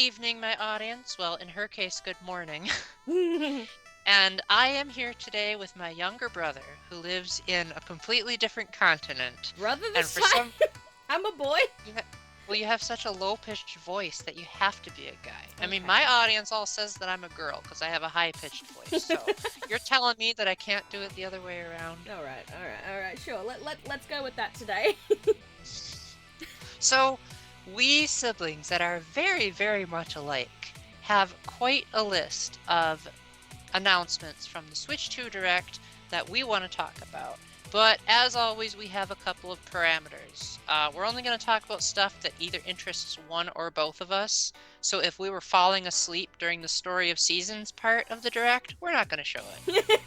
evening, my audience. Well, in her case, good morning. And I am here today with my younger brother, who lives in a completely different continent. Brother And this for time? some, I'm a boy. you have such a low-pitched voice that you have to be a guy. I mean, Okay. my audience all says that I'm a girl because I have a high-pitched voice. So you're telling me that I can't do it the other way around? Alright, sure. Let's go with that today. So, we siblings that are very, very much alike have quite a list of announcements from the Switch 2 Direct that we want to talk about. But as always, we have a couple of parameters. We're only going to talk about stuff that either interests one or both of us. So if we were falling asleep during the Story of Seasons part of the Direct, we're not going to show it.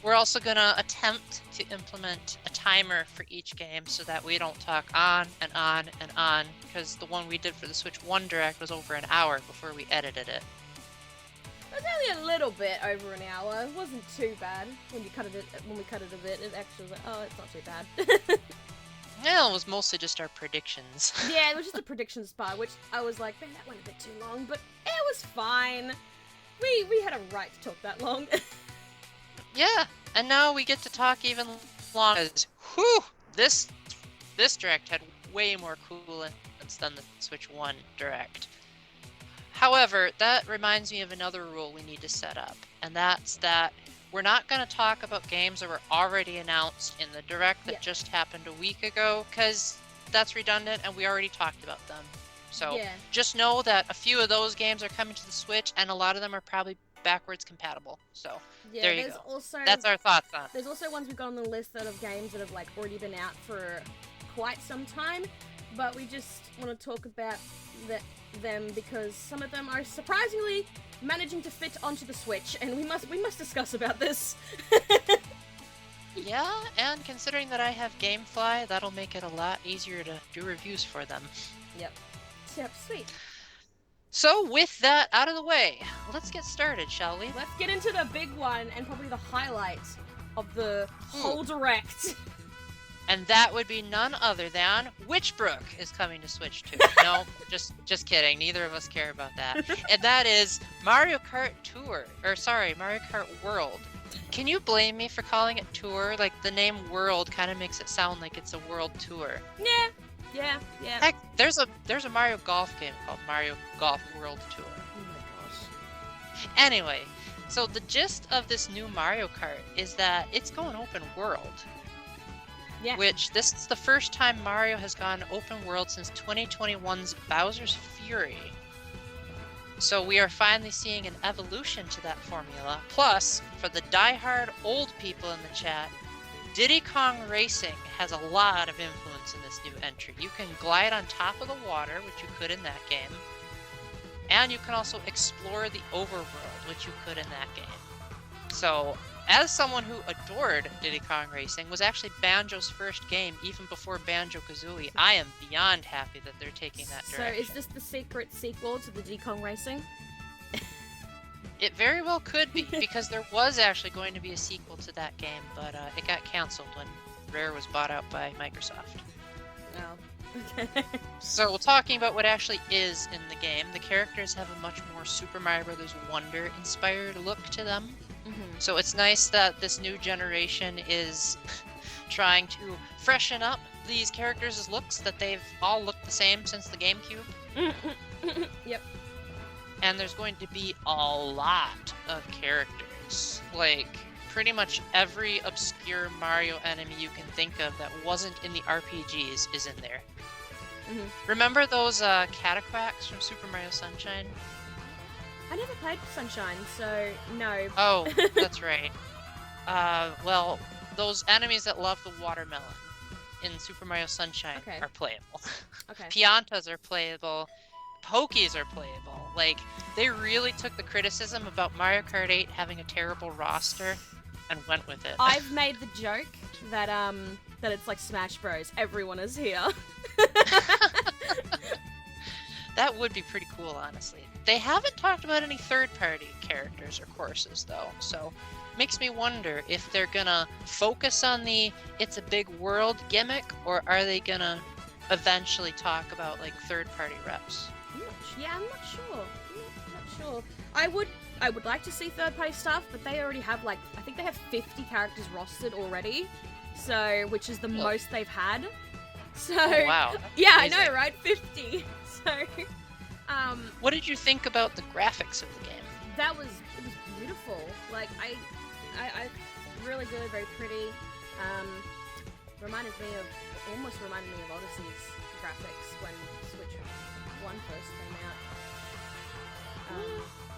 We're also going to attempt to implement a timer for each game so that we don't talk on and on and on, because the one we did for the Switch 1 Direct was over an hour before we edited it. It was only a little bit over an hour. It wasn't too bad when we cut it a bit. It actually was like, oh, it's not too bad. Yeah, it was mostly just our predictions. Yeah, it was just the predictions part, which I was like, man, that went a bit too long, but it was fine. We had a right to talk that long. Yeah, and now we get to talk even longer. Whew! This Direct had way more cool elements than the Switch 1 Direct. However, that reminds me of another rule we need to set up, and that's that we're not going to talk about games that were already announced in the Direct that just happened a week ago, because that's redundant and we already talked about them. So just know that a few of those games are coming to the Switch, and a lot of them are probably backwards compatible. So there you go. Also, that's our thoughts on it. There's also ones we've got on the list that of games that have like already been out for quite some time, but we just want to talk about them because some of them are surprisingly managing to fit onto the Switch, and we must discuss about this. Yeah, and considering that I have GameFly, that'll make it a lot easier to do reviews for them. Yep, sweet. So, with that out of the way, let's get started, shall we? Let's get into the big one, and probably the highlight of the whole Direct. And that would be none other than Witchbrook is coming to Switch 2. No, just kidding. Neither of us care about that. And that is Mario Kart Tour. Mario Kart World. Can you blame me for calling it Tour? Like, the name World kind of makes it sound like it's a world tour. Yeah. Heck, there's a Mario Golf game called Mario Golf World Tour. Oh my gosh. Anyway, so the gist of this new Mario Kart is that it's going open world. Yeah. Which, this is the first time Mario has gone open world since 2021's Bowser's Fury. So we are finally seeing an evolution to that formula. Plus, for the diehard old people in the chat, Diddy Kong Racing has a lot of influence in this new entry. You can glide on top of the water, which you could in that game. And you can also explore the overworld, which you could in that game. So, as someone who adored Diddy Kong Racing, was actually Banjo's first game even before Banjo-Kazooie, I am beyond happy that they're taking that direction. So is this the secret sequel to the Diddy Kong Racing? It very well could be, because there was actually going to be a sequel to that game, but it got cancelled when Rare was bought out by Microsoft. Oh, okay. So, talking about what actually is in the game, the characters have a much more Super Mario Bros. Wonder-inspired look to them. Mm-hmm. So it's nice that this new generation is trying to freshen up these characters' looks, that they've all looked the same since the GameCube. Yep. And there's going to be a lot of characters. Like, pretty much every obscure Mario enemy you can think of that wasn't in the RPGs is in there. Mm-hmm. Remember those Cataquacks from Super Mario Sunshine? I never played Sunshine, so no. Oh, that's right. Well, those enemies that love the watermelon in Super Mario Sunshine are playable. Okay. Piantas are playable. Pokies are playable. Like, they really took the criticism about Mario Kart 8 having a terrible roster and went with it. I've made the joke that that it's like Smash Bros. Everyone is here. That would be pretty cool, honestly. They haven't talked about any third-party characters or courses, though, so makes me wonder if they're gonna focus on the it's a big world gimmick, or are they gonna eventually talk about, like, third-party reps? I'm not sure. Not sure. I would like to see third-party stuff, but they already have I think they have 50 characters rostered already, so which is the most they've had. So wow. Yeah, I know, right? 50. So what did you think about the graphics of the game? it was beautiful. Like I really good, very pretty. Almost reminded me of Odyssey's graphics when Switch 1 first came out.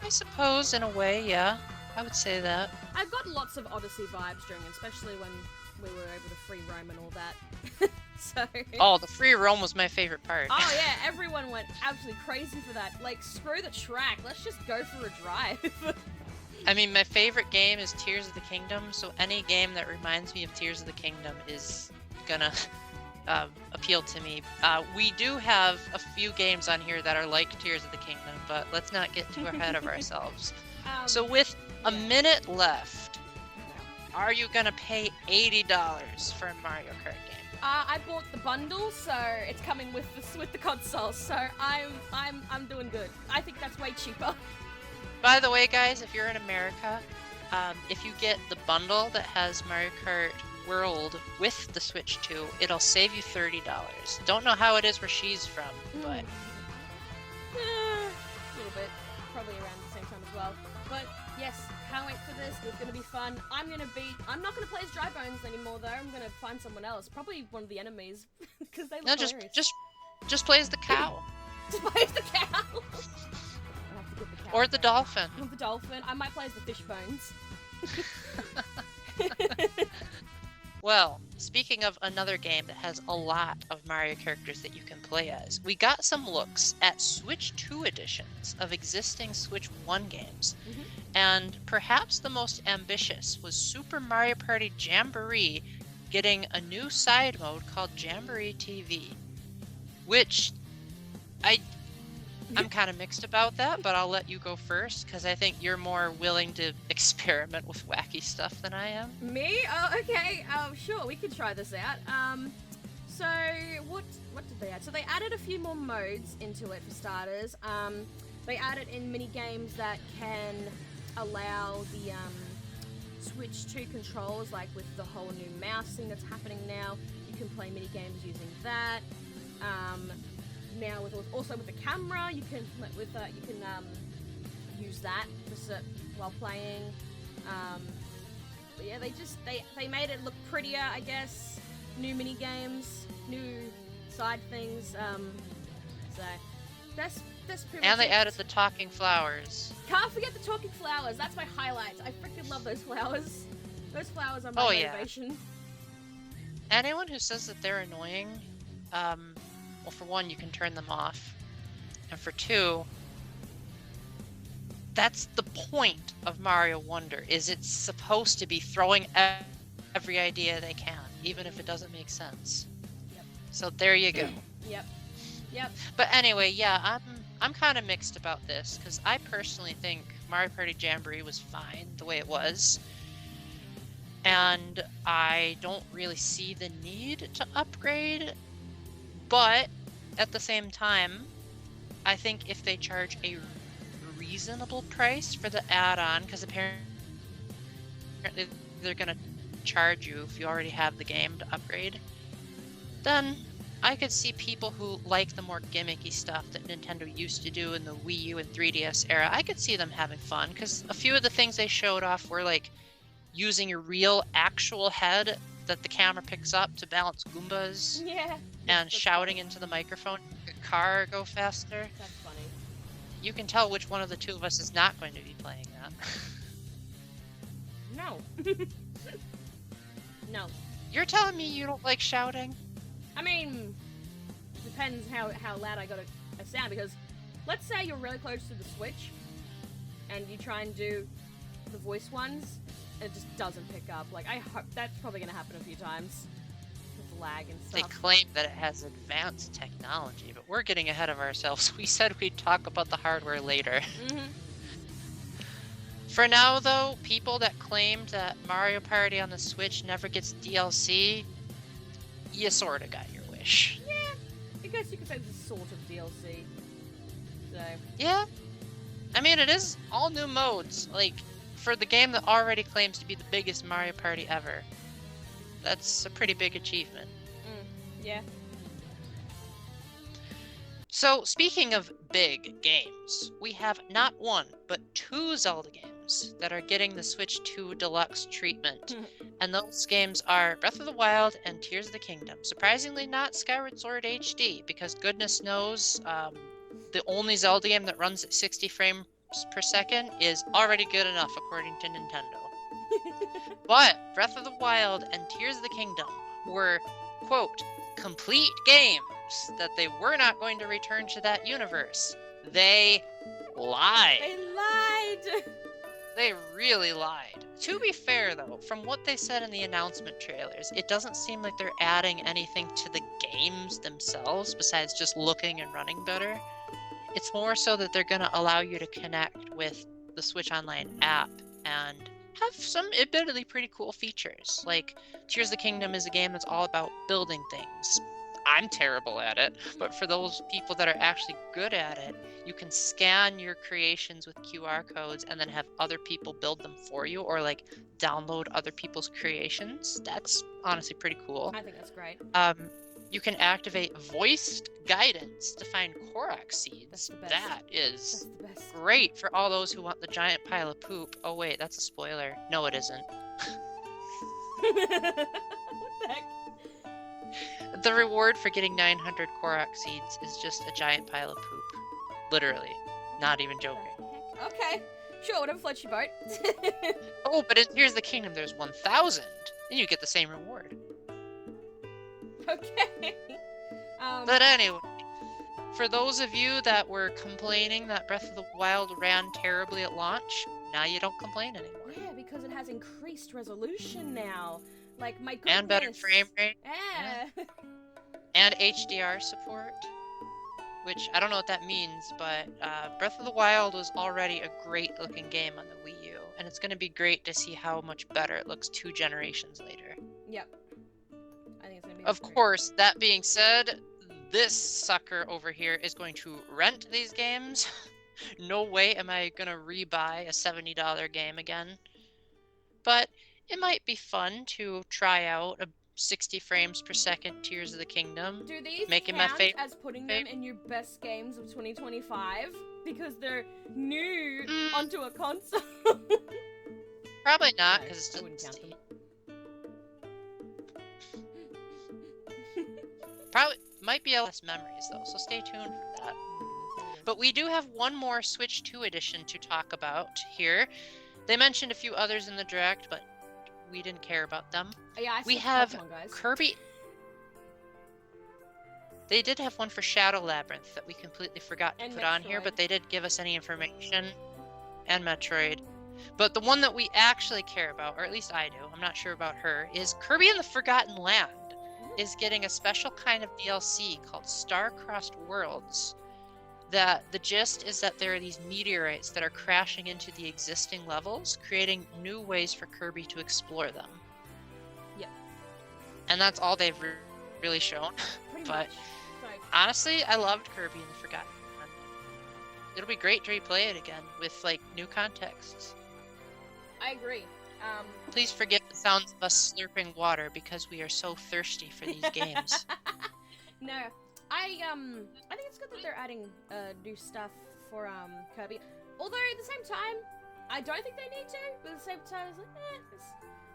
I suppose, in a way, yeah. I would say that. I got lots of Odyssey vibes during, especially when we were able to free roam and all that. So. Oh, the free roam was my favorite part. Oh yeah, everyone went absolutely crazy for that. Like, screw the track, let's just go for a drive. I mean, my favorite game is Tears of the Kingdom, so any game that reminds me of Tears of the Kingdom is gonna appeal to me. We do have a few games on here that are like Tears of the Kingdom, but let's not get too ahead of ourselves. So with a minute left, are you gonna pay $80 for a Mario Kart game? I bought the bundle, so it's coming with the console. So I'm doing good. I think that's way cheaper. By the way, guys, if you're in America, if you get the bundle that has Mario Kart World with the Switch 2, it'll save you $30. Don't know how it is where she's from, but a little bit, probably around the same time as well. But yes, can't wait for this. It's gonna be fun. I'm not gonna play as Dry Bones anymore though. I'm gonna find someone else, probably one of the enemies, because they look hilarious. just play as the cow. Just play as the cow. I'll have to get the cow. Or the dolphin. Or the dolphin. I might play as the fish bones. Well, speaking of another game that has a lot of Mario characters that you can play as, we got some looks at Switch 2 editions of existing Switch 1 games. And perhaps the most ambitious was Super Mario Party Jamboree getting a new side mode called Jamboree TV, which I'm kind of mixed about that, but I'll let you go first because I think you're more willing to experiment with wacky stuff than I am. Me? Oh, okay. Sure, we can try this out. So what did they add? So they added a few more modes into it for starters. They added in mini games that can allow the Switch 2 controls, like with the whole new mouse thing that's happening now. You can play mini games using that. Now with also with the camera, you can use that while playing. But yeah, they made it look prettier, I guess. New mini games, new side things. So that's pretty much And they it. added the talking flowers. Can't forget the talking flowers. That's my highlight. I freaking love those flowers. Those flowers are my motivation. Anyone who says that they're annoying, well, for one, you can turn them off. And for two, that's the point of Mario Wonder, is it's supposed to be throwing every idea they can, even if it doesn't make sense. Yep. So there you go. Yep. But anyway, yeah, I'm kind of mixed about this, because I personally think Mario Party Jamboree was fine the way it was. And I don't really see the need to upgrade. But at the same time, I think if they charge a reasonable price for the add-on, because apparently they're going to charge you if you already have the game to upgrade, then I could see people who like the more gimmicky stuff that Nintendo used to do in the Wii U and 3DS era. I could see them having fun, because a few of the things they showed off were like using a real actual head that the camera picks up to balance Goombas. Yeah. And shouting into the microphone to make a car go faster. That's funny. You can tell which one of the two of us is not going to be playing that. No. No. You're telling me you don't like shouting? I mean, depends how loud I got a sound, because let's say you're really close to the Switch and you try and do the voice ones and it just doesn't pick up. Like, I hope that's probably going to happen a few times with lag and They stuff. claim that it has advanced technology, but we're getting ahead of ourselves. We said we'd talk about the hardware later. For now, though, people that claimed that Mario Party on the Switch never gets DLC, you sorta got your wish. Yeah, I guess you could say it's a sort of DLC. So Yeah. I mean, it is all new modes. Like, for the game that already claims to be the biggest Mario Party ever, that's a pretty big achievement. yeah. So, speaking of big games, we have not one, but 2 Zelda games that are getting the Switch 2 Deluxe treatment. And those games are Breath of the Wild and Tears of the Kingdom. Surprisingly, not Skyward Sword HD, because goodness knows, the only Zelda game that runs at 60 frames per second is already good enough, according to Nintendo. But Breath of the Wild and Tears of the Kingdom were, quote, complete games that they were not going to return to that universe. They lied. They lied! They really lied. To be fair, though, from what they said in the announcement trailers, it doesn't seem like they're adding anything to the games themselves besides just looking and running better. It's more so that they're going to allow you to connect with the Switch Online app and have some admittedly pretty cool features. Like, Tears of the Kingdom is a game that's all about building things. I'm terrible at it, but for those people that are actually good at it, you can scan your creations with QR codes and then have other people build them for you, or like download other people's creations. That's honestly pretty cool. I think that's great. You can activate voiced guidance to find Korok seeds. That is great for all those who want the giant pile of poop. Oh wait, that's a spoiler. No, it isn't. What the heck? The reward for getting 900 Korok seeds is just a giant pile of poop. Literally. Not even joking. Okay. Sure, whatever floats your boat. Oh, but in Here's the Kingdom, there's 1,000. And you get the same reward. Okay. But anyway, for those of you that were complaining that Breath of the Wild ran terribly at launch, now you don't complain anymore. Yeah, because it has increased resolution now. Like, my goodness. And better frame rate. Yeah. And HDR support. Which, I don't know what that means, but Breath of the Wild was already a great looking game on the Wii U. And it's going to be great to see how much better it looks 2 generations later. Yep. I think it's going to be Of course, that being said, this sucker over here is going to rent these games. No way am I going to rebuy a $70 game again. But it might be fun to try out a 60 frames per second Tears of the Kingdom. Do these making count my favorite as putting them in your best games of 2025? Because they're new onto a console? Probably not, No, because it's I wouldn't just... count them. Probably might be less memories, though, so stay tuned for that. But we do have one more Switch 2 edition to talk about here. They mentioned a few others in the Direct, but we didn't care about them. Yeah, I we saw have Pokemon, guys. Kirby. They did have one for Shadow Labyrinth that we completely forgot to put on here, but they did give us any information. And Metroid. But the one that we actually care about, or at least I do, I'm not sure about her, is Kirby and the Forgotten Land is getting a special kind of DLC called Star-Crossed Worlds. The gist is that there are these meteorites that are crashing into the existing levels, creating new ways for Kirby to explore them. Yep. And that's all they've really shown. Pretty But much. Like, honestly, I loved Kirby and the Forgotten Land. It'll be great to replay it again with like new contexts. I agree. Please forgive the sounds of us slurping water because we are so thirsty for these games. No, I think it's good that they're adding new stuff for Kirby. Although at the same time, I don't think they need to. But at the same time, it's like,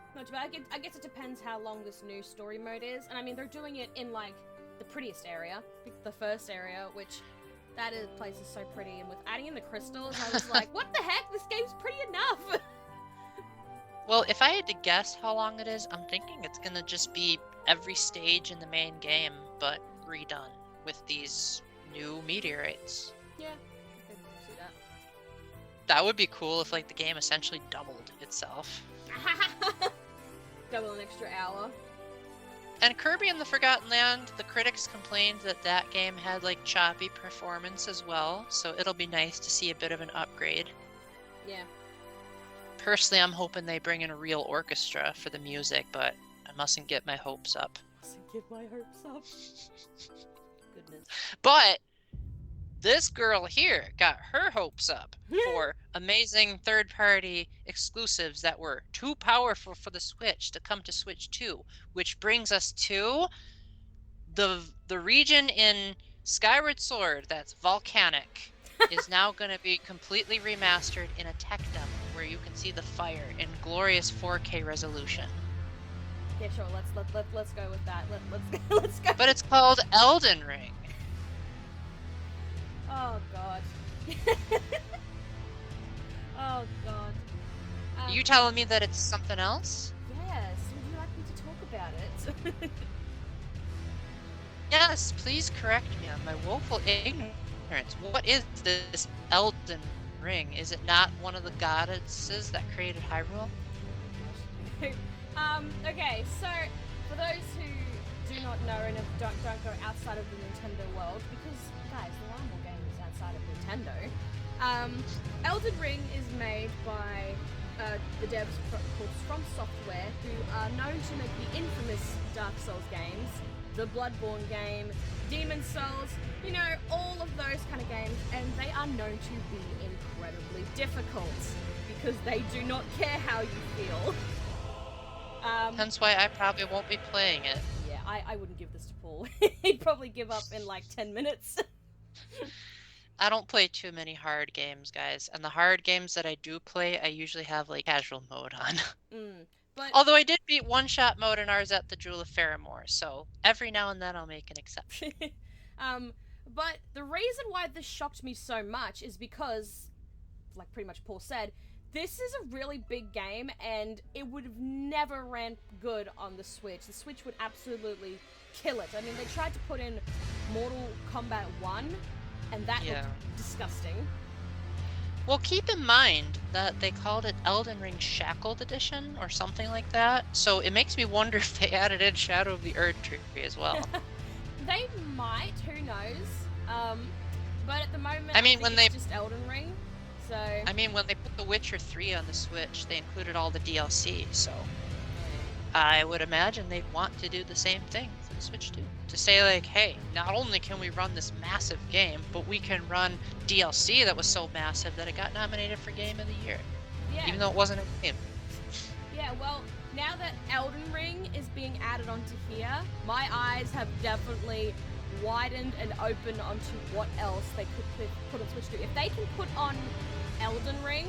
it's not too bad. I guess it depends how long this new story mode is. And I mean, they're doing it in like the prettiest area, the first area, which place is so pretty. And with adding in the crystals, I was like, what the heck? This game's pretty enough. Well, if I had to guess how long it is, I'm thinking it's gonna just be every stage in the main game, but redone with these new meteorites. Yeah, I could see that. That would be cool if like the game essentially doubled itself. Double an extra hour. And Kirby and the Forgotten Land, the critics complained that that game had like choppy performance as well, so it'll be nice to see a bit of an upgrade. Yeah. Personally, I'm hoping they bring in a real orchestra for the music, but I mustn't get my hopes up. Mustn't get my hopes up. Goodness. But this girl here got her hopes up for amazing third-party exclusives that were too powerful for the Switch to come to Switch 2, which brings us to the region in Skyward Sword that's volcanic is now going to be completely remastered in a tech demo where you can see the fire in glorious 4K resolution. Yeah, sure. Let's go with that. Let's go. But it's called Elden Ring. Oh god. Oh god. You telling me that it's something else? Yes. Would you like me to talk about it? Yes, please correct me on my woeful ignorance. What is this Elden Ring? Is it not one of the goddesses that created Hyrule? Okay, so for those who do not know and don't go outside of the Nintendo world, because guys, there are more games outside of Nintendo. Elden Ring is made by the devs called From Software, who are known to make the infamous Dark Souls games, the Bloodborne game, Demon Souls, you know, all of those kind of games, and they are known to be incredibly difficult because they do not care how you feel. Hence why I probably won't be playing it. Yeah, I wouldn't give this to Paul. He'd probably give up in like 10 minutes. I don't play too many hard games, guys, and the hard games that I do play, I usually have like casual mode on. But although I did beat one-shot mode in ours at the Jewel of Faramore, so every now and then I'll make an exception. But the reason why this shocked me so much is because, like pretty much Paul said, this is a really big game and it would have never ran good on the Switch. The Switch would absolutely kill it. I mean, they tried to put in Mortal Kombat 1 and that looked disgusting. Well, keep in mind that they called it Elden Ring Shackled Edition or something like that, so it makes me wonder if they added in Shadow of the Erd Tree as well. They might, who knows? But at the moment, I mean, when they just Elden Ring. So I mean, when they put The Witcher 3 on the Switch, they included all the DLC, so I would imagine they'd want to do the same thing for the Switch too. To say like, hey, not only can we run this massive game, but we can run DLC that was so massive that it got nominated for Game of the Year. Yeah. Even though it wasn't a game. Yeah, well, now that Elden Ring is being added onto here, my eyes have definitely widened and opened onto what else they could put on Switch 2. If they can put on Elden Ring,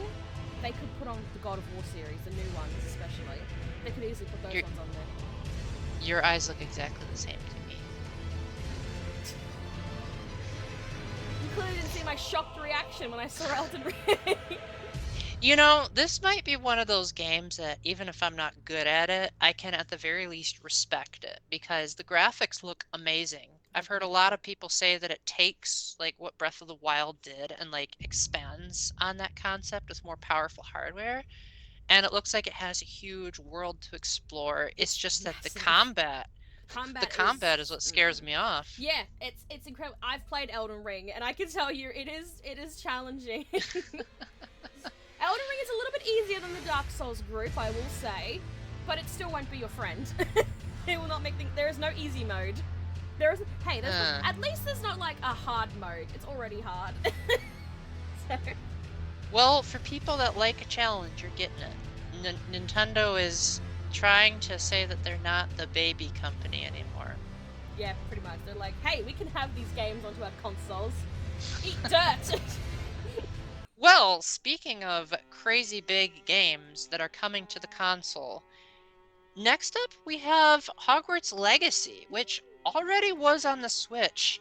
they could put on the God of War series, the new ones especially. They could easily put those ones on there. Your eyes look exactly the same to me. You clearly didn't see my shocked reaction when I saw Elden Ring. You know, this might be one of those games that even if I'm not good at it, I can at the very least respect it because the graphics look amazing. I've heard a lot of people say that it takes like what Breath of the Wild did and like expands on that concept with more powerful hardware. And it looks like it has a huge world to explore. It's just that the combat is what scares me off. Yeah, it's incredible. I've played Elden Ring and I can tell you it is challenging. Elden Ring is a little bit easier than the Dark Souls group, I will say, but it still won't be your friend. It will not make things. There is no easy mode. At least there's not like a hard mode. It's already hard. So. Well, for people that like a challenge, you're getting it. Nintendo is trying to say that they're not the baby company anymore. Yeah, pretty much. They're like, hey, we can have these games onto our consoles. Eat dirt! Well, speaking of crazy big games that are coming to the console, next up we have Hogwarts Legacy, which already was on the Switch,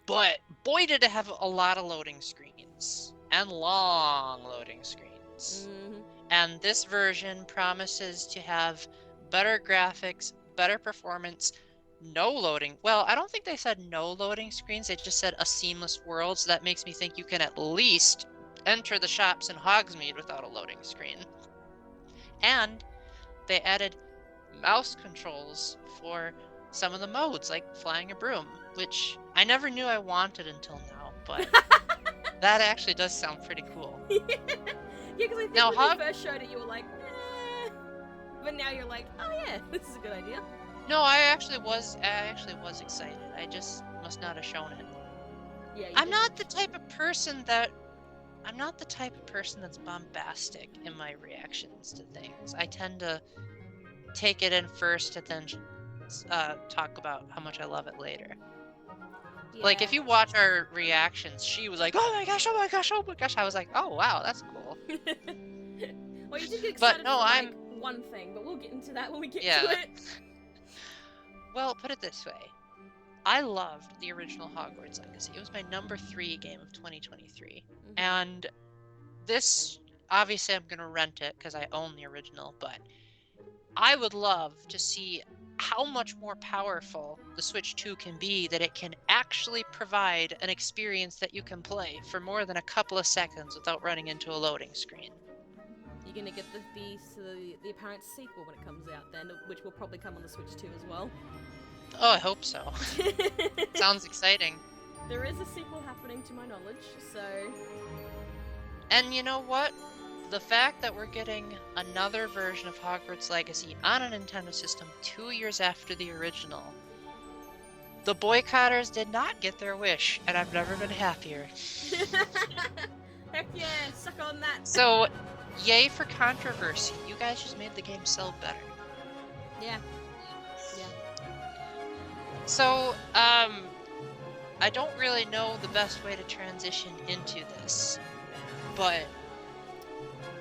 but boy did it have a lot of loading screens, and long loading screens. Mm-hmm. And this version promises to have better graphics, better performance, no loading. Well, I don't think they said no loading screens, they just said a seamless world, so that makes me think you can at least enter the shops in Hogsmeade without a loading screen. And they added mouse controls for some of the modes, like flying a broom, which I never knew I wanted until now, but that actually does sound pretty cool. Yeah, because I think when you first showed it, you were like, eh. But now you're like, oh yeah, this is a good idea. No, I actually was excited. I just must not have shown it. Yeah, you I'm did not the mention. type of person that I'm not the type of person that's bombastic in my reactions to things. I tend to take it in first and then talk about how much I love it later. Like, Yeah. if you watch our reactions, she was like, "Oh my gosh, oh my gosh, oh my gosh." I was like, "Oh wow, that's cool." Well, you did get But excited no, for like one thing, but we'll get into that when we get to yeah. it. Well, put it this way. I loved the original Hogwarts Legacy. It was my number 3 game of 2023. And this, obviously I'm going to rent it because I own the original, but I would love to see how much more powerful the Switch 2 can be, that it can actually provide an experience that you can play for more than a couple of seconds without running into a loading screen. You're gonna get the apparent sequel when it comes out, then, which will probably come on the Switch 2 as well. Oh, I hope so. Sounds exciting. There is a sequel happening, to my knowledge, so And you know what? The fact that we're getting another version of Hogwarts Legacy on a Nintendo system 2 years after the original, the boycotters did not get their wish, and I've never been happier. heck yeah, suck on that. So, yay for controversy. You guys just made the game sell better. Yeah. So, I don't really know the best way to transition into this, but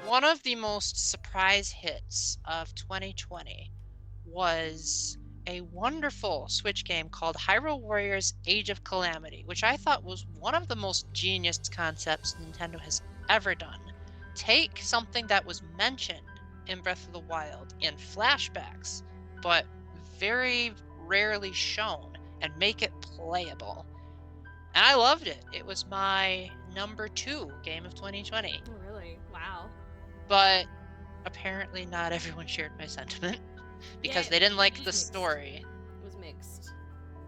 one of the most surprise hits of 2020 was a wonderful Switch game called Hyrule Warriors Age of Calamity, which I thought was one of the most genius concepts Nintendo has ever done. Take something that was mentioned in Breath of the Wild in flashbacks, but very rarely shown, and make it playable. And I loved it. It was my number 2 game of 2020. Oh, really? Wow. But apparently not everyone shared my sentiment because they didn't like the story. It was mixed.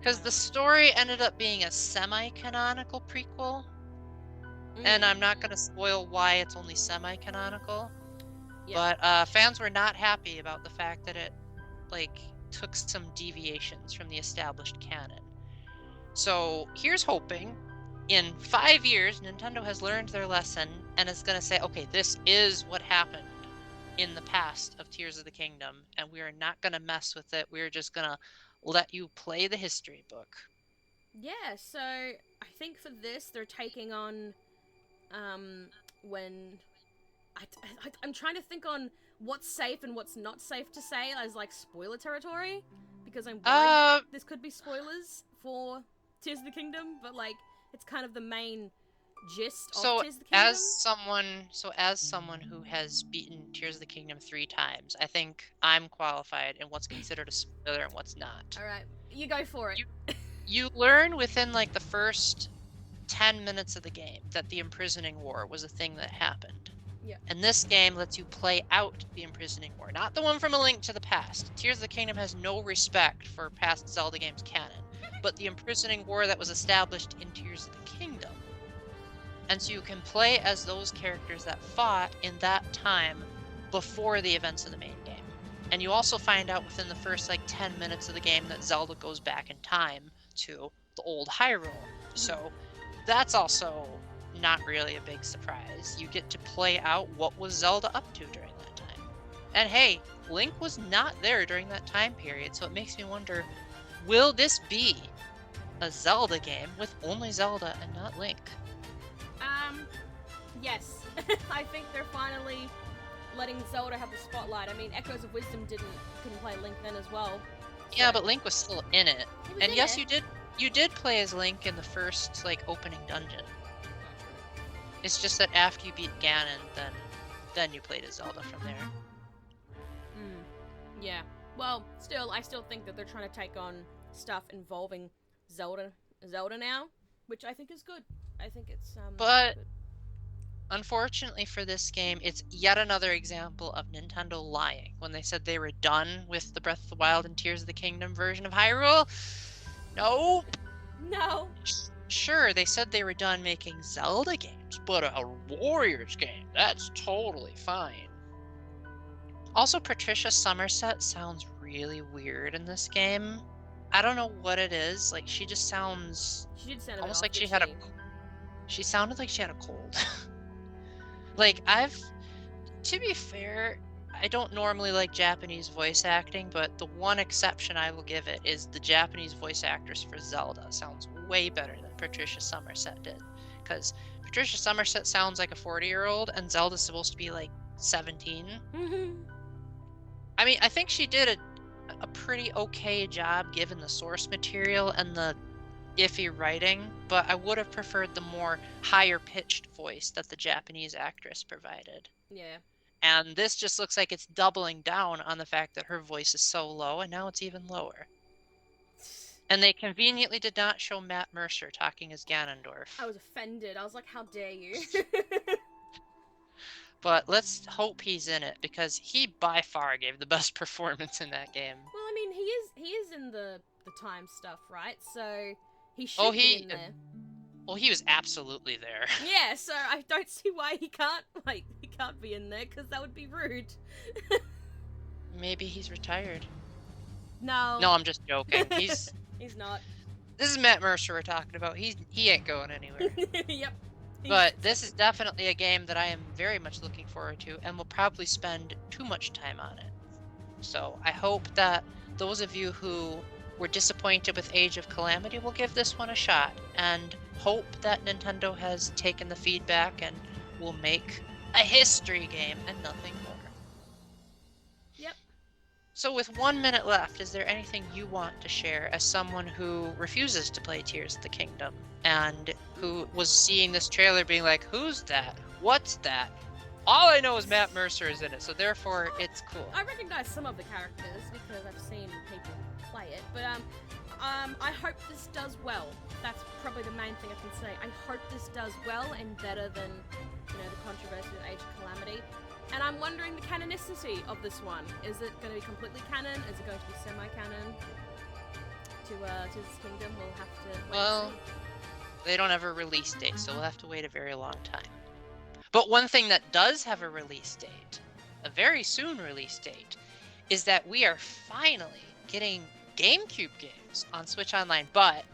Because the story ended up being a semi-canonical prequel. And I'm not going to spoil why it's only semi-canonical. But fans were not happy about the fact that it, like, took some deviations from the established canon. So here's hoping in 5 years, Nintendo has learned their lesson and is going to say, okay, this is what happened in the past of Tears of the Kingdom, and we are not going to mess with it. We're just going to let you play the history book. Yeah, so I think for this, they're taking on, when... I'm trying to think on what's safe and what's not safe to say as, like, spoiler territory, because I'm worried this could be spoilers for Tears of the Kingdom, but, like, it's kind of the main gist of Tears of the Kingdom. As someone who has beaten Tears of the Kingdom 3 times, I think I'm qualified in what's considered a spoiler and what's not. Alright, you go for it. You learn within, like, the first 10 minutes of the game that the imprisoning war was a thing that happened. Yeah. And this game lets you play out the imprisoning war, not the one from A Link to the Past. Tears of the Kingdom has no respect for past Zelda games canon, but the imprisoning war that was established in Tears of the Kingdom. And so you can play as those characters that fought in that time before the events of the main game. And you also find out within the first, like, 10 minutes of the game that Zelda goes back in time to the old Hyrule. So that's also not really a big surprise. You get to play out what was Zelda up to during that time. And hey, Link was not there during that time period, so it makes me wonder, will this be a Zelda game with only Zelda and not Link? Yes. I think they're finally letting Zelda have the spotlight. I mean, Echoes of Wisdom couldn't play Link then as well. So. Yeah, but Link was still in it. And yes, you did play as Link in the first, like, opening dungeon. It's just that after you beat Ganon, then you played as Zelda from there. Yeah. Well, I still think that they're trying to take on stuff involving Zelda now, which I think is good. I think it's But good. Unfortunately for this game, it's yet another example of Nintendo lying when they said they were done with the Breath of the Wild and Tears of the Kingdom version of Hyrule. Nope. No. Sure, they said they were done making Zelda games, but a Warriors game, that's totally fine. Also, Patricia Somerset sounds really weird in this game. I don't know what it is. Like, she just sounds... She did sound almost like she had a She sounded like she had a cold. To be fair, I don't normally like Japanese voice acting, but the one exception I will give it is the Japanese voice actress for Zelda sounds way better than Patricia Summerset did. Because Patricia Summerset sounds like a 40-year-old, and Zelda's supposed to be like 17. I mean, I think she did a pretty okay job given the source material and the iffy writing, but I would have preferred the more higher-pitched voice that the Japanese actress provided. Yeah. And this just looks like it's doubling down on the fact that her voice is so low, and now it's even lower. And they conveniently did not show Matt Mercer talking as Ganondorf. I was offended. I was like, how dare you? But let's hope he's in it, because he by far gave the best performance in that game. Well, I mean, he is in the time stuff, right? So he should be in there. Well, he was absolutely there. Yeah, so I don't see why he can't be in there, because that would be rude. Maybe he's retired. No. No, I'm just joking. He's not. This is Matt Mercer we're talking about. He ain't going anywhere. Yep. But this is definitely a game that I am very much looking forward to, and will probably spend too much time on it. So I hope that those of you who were disappointed with Age of Calamity will give this one a shot, and hope that Nintendo has taken the feedback and will make a history game and nothing more. Yep. So with 1 minute left, is there anything you want to share as someone who refuses to play Tears of the Kingdom and who was seeing this trailer being like, who's that? What's that? All I know is Matt Mercer is in it, so therefore it's cool. I recognize some of the characters because I've seen people play it, but I hope this does well. That's probably the main thing I can say. I hope this does well and better than, the controversy with Age of Calamity. And I'm wondering the canonicity of this one. Is it going to be completely canon? Is it going to be semi-canon? To this Kingdom, we'll have to wait and see. They don't have a release date, so we'll have to wait a very long time. But one thing that does have a release date, a very soon release date, is that we are finally getting GameCube games on Switch Online, but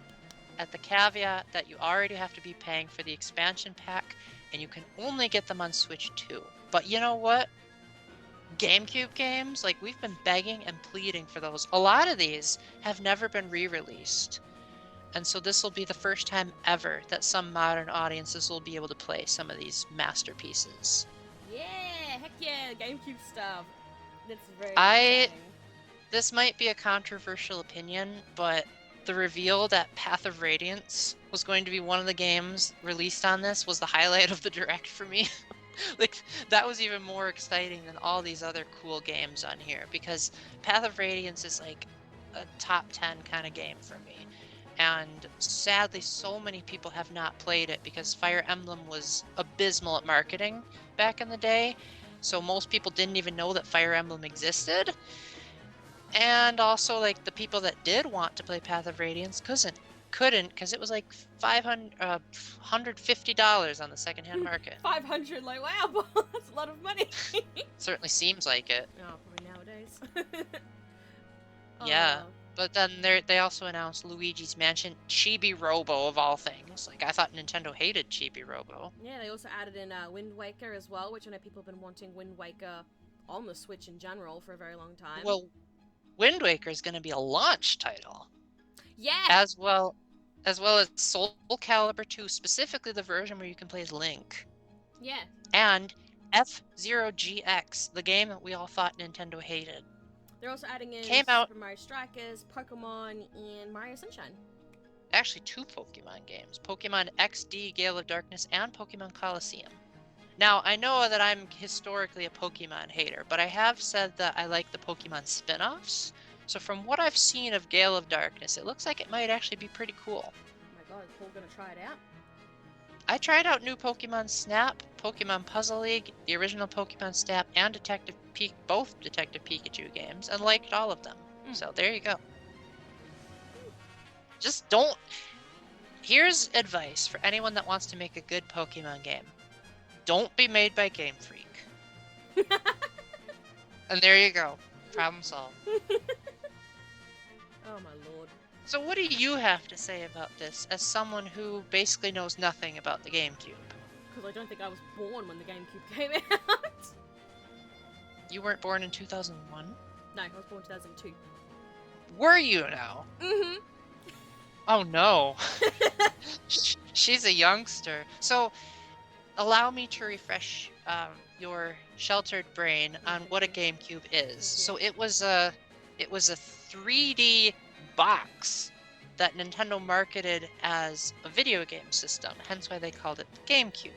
at the caveat that you already have to be paying for the expansion pack, and you can only get them on Switch 2. But you know what? GameCube games, we've been begging and pleading for those. A lot of these have never been re-released. And so this will be the first time ever that some modern audiences will be able to play some of these masterpieces. Yeah, heck yeah, GameCube stuff. That's very exciting. This might be a controversial opinion, but the reveal that Path of Radiance was going to be one of the games released on this was the highlight of the Direct for me. That was even more exciting than all these other cool games on here, because Path of Radiance is a top 10 kind of game for me. And sadly, so many people have not played it because Fire Emblem was abysmal at marketing back in the day. So most people didn't even know that Fire Emblem existed. And also, the people that did want to play Path of Radiance couldn't because it was $150 on the secondhand market. 500, wow, that's a lot of money. Certainly seems like it. Oh, probably nowadays. Yeah. But then they also announced Luigi's Mansion Chibi Robo, of all things. I thought Nintendo hated Chibi Robo. Yeah, they also added in Wind Waker as well, which I know people have been wanting Wind Waker on the Switch in general for a very long time. Well, Wind Waker is going to be a launch title. Yeah! As well as Soul Calibur 2, specifically the version where you can play as Link. Yeah. And F-Zero GX, the game that we all thought Nintendo hated. They're also adding in Super Mario Strikers, Pokemon, and Mario Sunshine. Actually, 2 Pokemon games. Pokemon XD, Gale of Darkness, and Pokemon Coliseum. Now, I know that I'm historically a Pokemon hater, but I have said that I like the Pokemon spin-offs. So from what I've seen of Gale of Darkness, it looks like it might actually be pretty cool. Oh my god, is Paul gonna try it out? I tried out new Pokemon Snap, Pokemon Puzzle League, the original Pokemon Snap, and both Detective Pikachu games, and liked all of them. So there you go. Just don't... Here's advice for anyone that wants to make a good Pokemon game. Don't be made by Game Freak. And there you go. Problem solved. Oh my lord. So what do you have to say about this as someone who basically knows nothing about the GameCube? Because I don't think I was born when the GameCube came out. You weren't born in 2001? No, I was born 2002. Were you now? Mm-hmm. Oh no. She's a youngster. So allow me to refresh your sheltered brain on what a GameCube is. So it was a 3D box that Nintendo marketed as a video game system, hence why they called it the GameCube.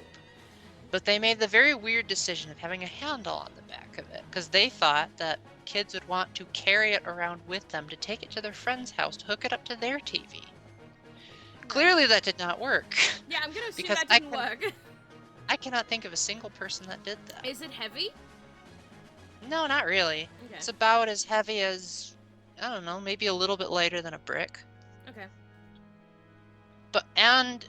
But they made the very weird decision of having a handle on the back of it because they thought that kids would want to carry it around with them to take it to their friend's house to hook it up to their TV. No. Clearly that did not work. Yeah, I'm gonna assume because that didn't work. I cannot think of a single person that did that. Is it heavy? No, not really. Okay. It's about as heavy as, I don't know, maybe a little bit lighter than a brick. Okay. And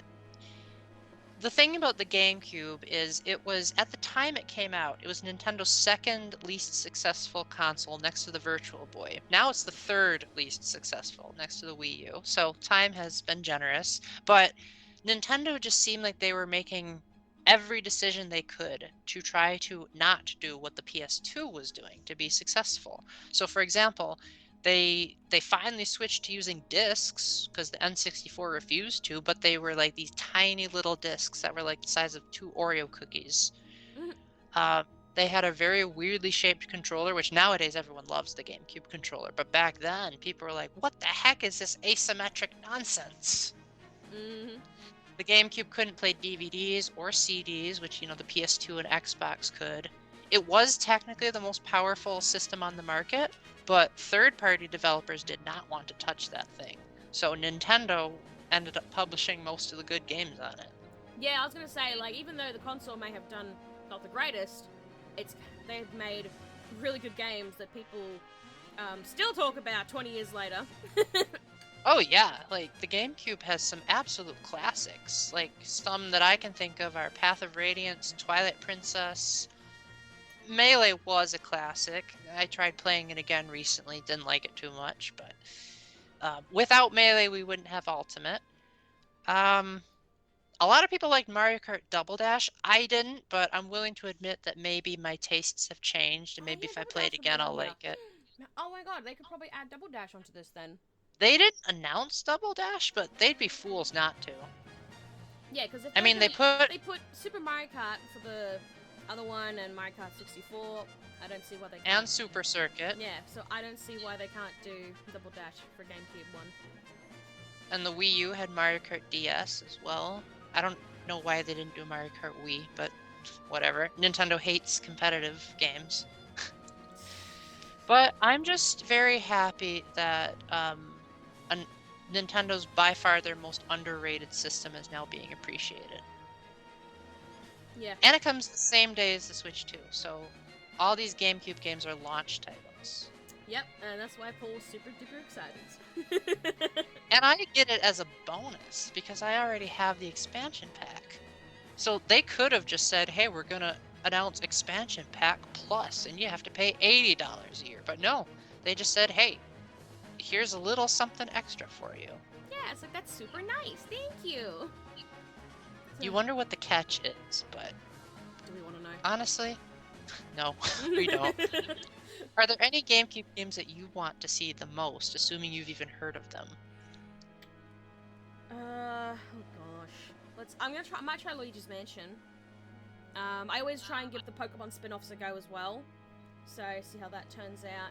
the thing about the GameCube is it was, at the time it came out, it was Nintendo's second least successful console next to the Virtual Boy. Now it's the third least successful next to the Wii U. So time has been generous, but Nintendo just seemed like they were making every decision they could to try to not do what the PS2 was doing to be successful. So for example, they finally switched to using discs because the N64 refused to, but they were like these tiny little discs that were like the size of 2 Oreo cookies. They had a very weirdly shaped controller, which nowadays everyone loves the GameCube controller, but back then people were like, what the heck is this asymmetric nonsense? Mm-hmm. The GameCube couldn't play DVDs or CDs, which, the PS2 and Xbox could. It was technically the most powerful system on the market, but third-party developers did not want to touch that thing. So Nintendo ended up publishing most of the good games on it. Yeah, I was gonna say, like, even though the console may have done not the greatest, they've made really good games that people still talk about 20 years later. Oh yeah, like the GameCube has some absolute classics. Like some that I can think of are Path of Radiance, Twilight Princess. Melee was a classic. I tried playing it again recently, didn't like it too much, but without Melee we wouldn't have Ultimate. A lot of people liked Mario Kart Double Dash. I didn't, but I'm willing to admit that maybe my tastes have changed, and maybe if I play it again I'll like it. Oh my god, they could probably add Double Dash onto this then. They didn't announce Double Dash, but they'd be fools not to. Yeah, because they put Super Mario Kart for the other one and Mario Kart 64. I don't see why they can't. And Super Circuit. Yeah, so I don't see why they can't do Double Dash for GameCube one. And the Wii U had Mario Kart DS as well. I don't know why they didn't do Mario Kart Wii, but whatever. Nintendo hates competitive games. But I'm just very happy that Nintendo's by far their most underrated system is now being appreciated. Yeah. And it comes the same day as the Switch 2, so all these GameCube games are launch titles. Yep, and that's why Paul's super duper excited. And I get it as a bonus because I already have the expansion pack. So they could have just said, hey, we're gonna announce expansion pack plus and you have to pay $80 a year. But no, they just said, hey, here's a little something extra for you. Yeah, it's like, that's super nice. Thank you. You wonder what the catch is, but... Do we want to know? Honestly, no, we don't. Are there any GameCube games that you want to see the most, assuming you've even heard of them? Oh gosh. I might try Luigi's Mansion. I always try and give the Pokemon spin-offs a go as well. So, see how that turns out.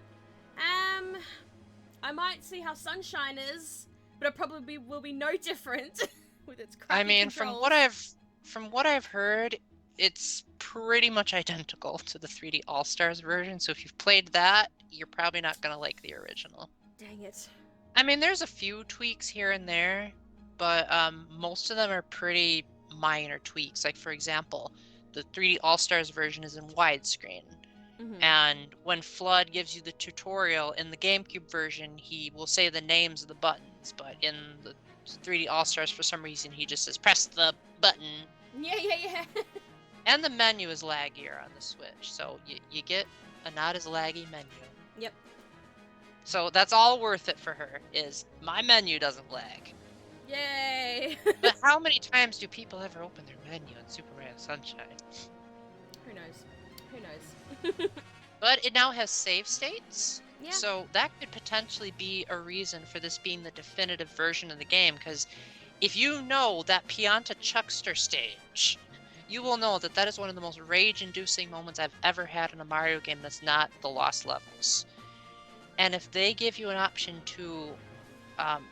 I might see how Sunshine is, but it probably will be no different with its crappy controls. from what I've heard, it's pretty much identical to the 3D All-Stars version, so if you've played that, you're probably not going to like the original. Dang it. I mean, there's a few tweaks here and there, but most of them are pretty minor tweaks. Like, for example, the 3D All-Stars version is in widescreen. Mm-hmm. And when Flood gives you the tutorial in the GameCube version, he will say the names of the buttons, but in the 3D All-Stars, for some reason, he just says, press the button. Yeah. And the menu is laggier on the Switch, so you get a not as laggy menu. Yep. So that's all worth it for her, is my menu doesn't lag. Yay! But how many times do people ever open their menu in Super Mario Sunshine? Who knows? Who knows? But it now has save states. Yeah. So that could potentially be a reason for this being the definitive version of the game, because if you know that Pianta Chuckster stage, you will know that that is one of the most rage-inducing moments I've ever had in a Mario game that's not the Lost Levels. And if they give you an option to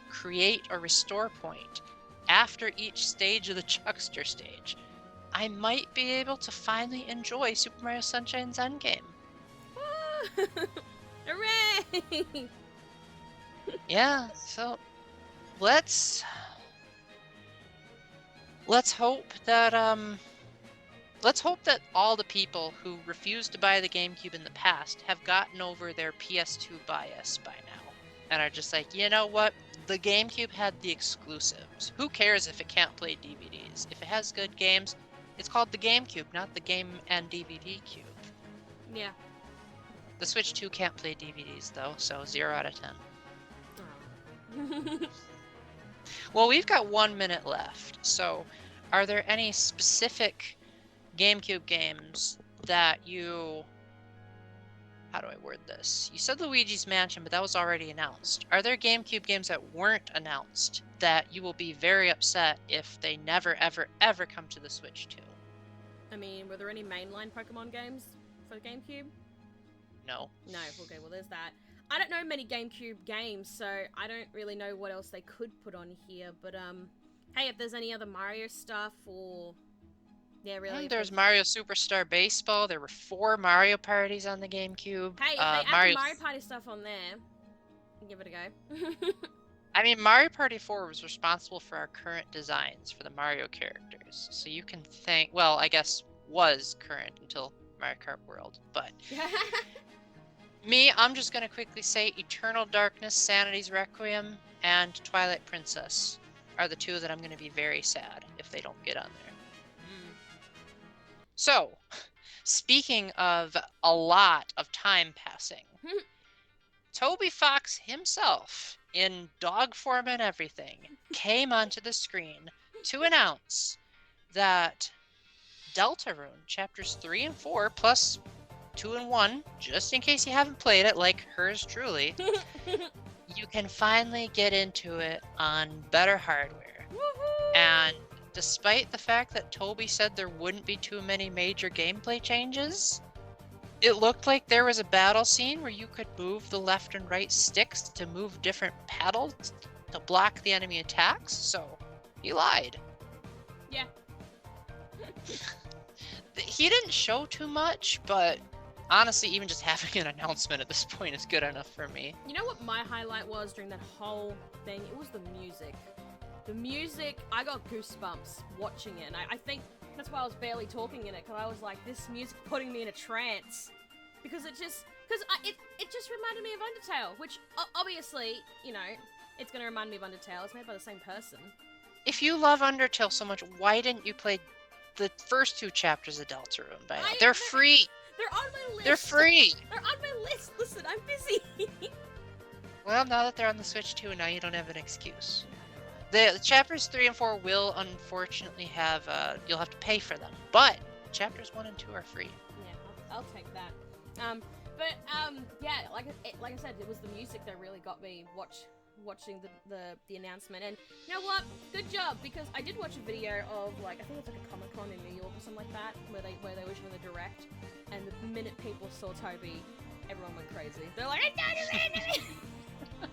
create a restore point after each stage of the Chuckster stage, I might be able to finally enjoy Super Mario Sunshine's endgame. Hooray! Yeah, so let's hope that all the people who refused to buy the GameCube in the past have gotten over their PS2 bias by now and are just like, you know what? The GameCube had the exclusives. Who cares if it can't play DVDs? If it has good games, it's called the GameCube, not the Game and DVD Cube. Yeah. The Switch 2 can't play DVDs though, so 0 out of 10. Oh. Well, we've got 1 minute left, so are there any specific GameCube games that you... How do I word this? You said Luigi's Mansion, but that was already announced. Are there GameCube games that weren't announced that you will be very upset if they never, ever, ever come to the Switch 2? I mean, were there any mainline Pokemon games for the GameCube? No. No, okay, well there's that. I don't know many GameCube games, so I don't really know what else they could put on here, but hey, if there's any other Mario stuff or... Yeah, really. There's Mario Superstar Baseball. There were 4 Mario parties on the GameCube. Hey, if they add the Mario Party stuff on there, give it a go. I mean, Mario Party 4 was responsible for our current designs for the Mario characters. So you can thank... Well, I guess was current until Mario Kart World, but... Me, I'm just going to quickly say Eternal Darkness, Sanity's Requiem, and Twilight Princess are the 2 that I'm going to be very sad if they don't get on there. So, speaking of a lot of time passing, Toby Fox himself, in dog form and everything, came onto the screen to announce that Deltarune Chapters 3 and 4, plus 2 and 1, just in case you haven't played it, like hers truly, you can finally get into it on better hardware. Woohoo! And despite the fact that Toby said there wouldn't be too many major gameplay changes, it looked like there was a battle scene where you could move the left and right sticks to move different paddles to block the enemy attacks, so he lied. Yeah. He didn't show too much, but honestly, even just having an announcement at this point is good enough for me. You know what my highlight was during that whole thing? It was the music. The music, I got goosebumps watching it, and I think that's why I was barely talking in it, because I was like, this music putting me in a trance. Because it just reminded me of Undertale, which obviously, you know, it's going to remind me of Undertale. It's made by the same person. If you love Undertale so much, why didn't you play the first 2 chapters of Deltarune by now? They're free! They're on my list! They're free! They're on my list! Listen, I'm busy! Well, now that they're on the Switch 2, now you don't have an excuse. The chapters 3 and 4 will unfortunately have, you'll have to pay for them, but chapters 1 and 2 are free. Yeah, I'll take that. Yeah, like I said, it was the music that really got me watching the announcement. And you know what? Good job, because I did watch a video of, like, I think it was like a Comic-Con in New York or something like that, where they were showing the direct, and the minute people saw Toby, everyone went crazy. They're like, I know.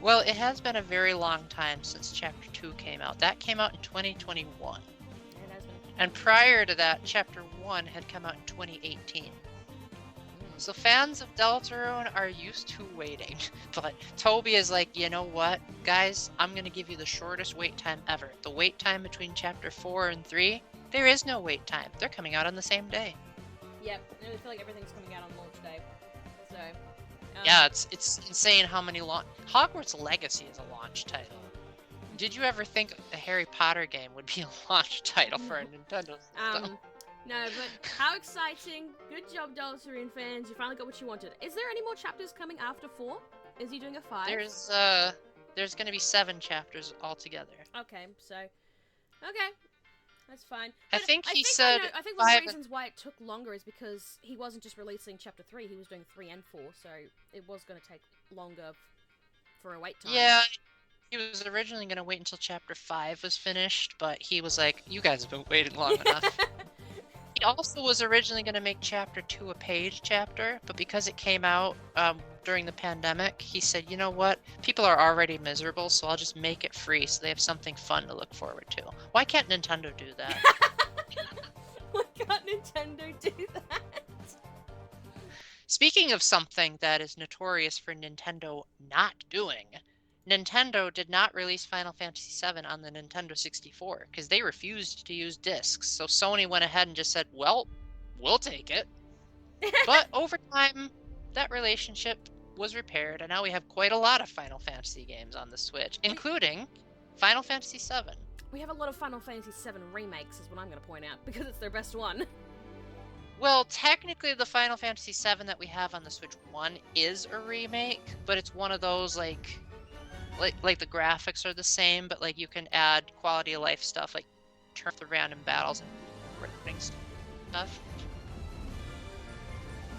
Well, it has been a very long time since Chapter 2 came out. That came out in 2021. It has been. And prior to that, Chapter 1 had come out in 2018. So fans of Deltarune are used to waiting. But Toby is like, you know what, guys? I'm going to give you the shortest wait time ever. The wait time between Chapter 4 and 3, there is no wait time. They're coming out on the same day. Yep, and I feel like everything's coming out on launch day. So... yeah, it's insane how many Hogwarts Legacy is a launch title. Did you ever think a Harry Potter game would be a launch title for a Nintendo system? No, but how exciting. Good job, Deltarune fans. You finally got what you wanted. Is there any more chapters coming after 4? Is he doing a 5? There's gonna be 7 chapters altogether. Okay, so okay, that's fine. I But think he I said know. I think one of the 5. reasons why it took longer is because he wasn't just releasing chapter 3; he was doing 3 and 4, so it was going to take longer for a wait time. Yeah, he was originally gonna wait until chapter 5 was finished, but he was like, "You guys have been waiting long enough." He also was originally going to make chapter 2 a page chapter, but because it came out during the pandemic, he said, you know what? People are already miserable, so I'll just make it free so they have something fun to look forward to. Why can't Nintendo do that? Why can't Nintendo do that? Speaking of something that is notorious for Nintendo not doing, Nintendo did not release Final Fantasy VII on the Nintendo 64 because they refused to use discs. So Sony went ahead and just said, well, we'll take it. But over time, that relationship was repaired, and now we have quite a lot of Final Fantasy games on the Switch, including Final Fantasy VII. We have a lot of Final Fantasy VII remakes, is what I'm going to point out, because it's their best one. Well, technically, the Final Fantasy VII that we have on the Switch 1 is a remake, but it's one of those, like the graphics are the same, but, like, you can add quality of life stuff, like turn the random battles and stuff.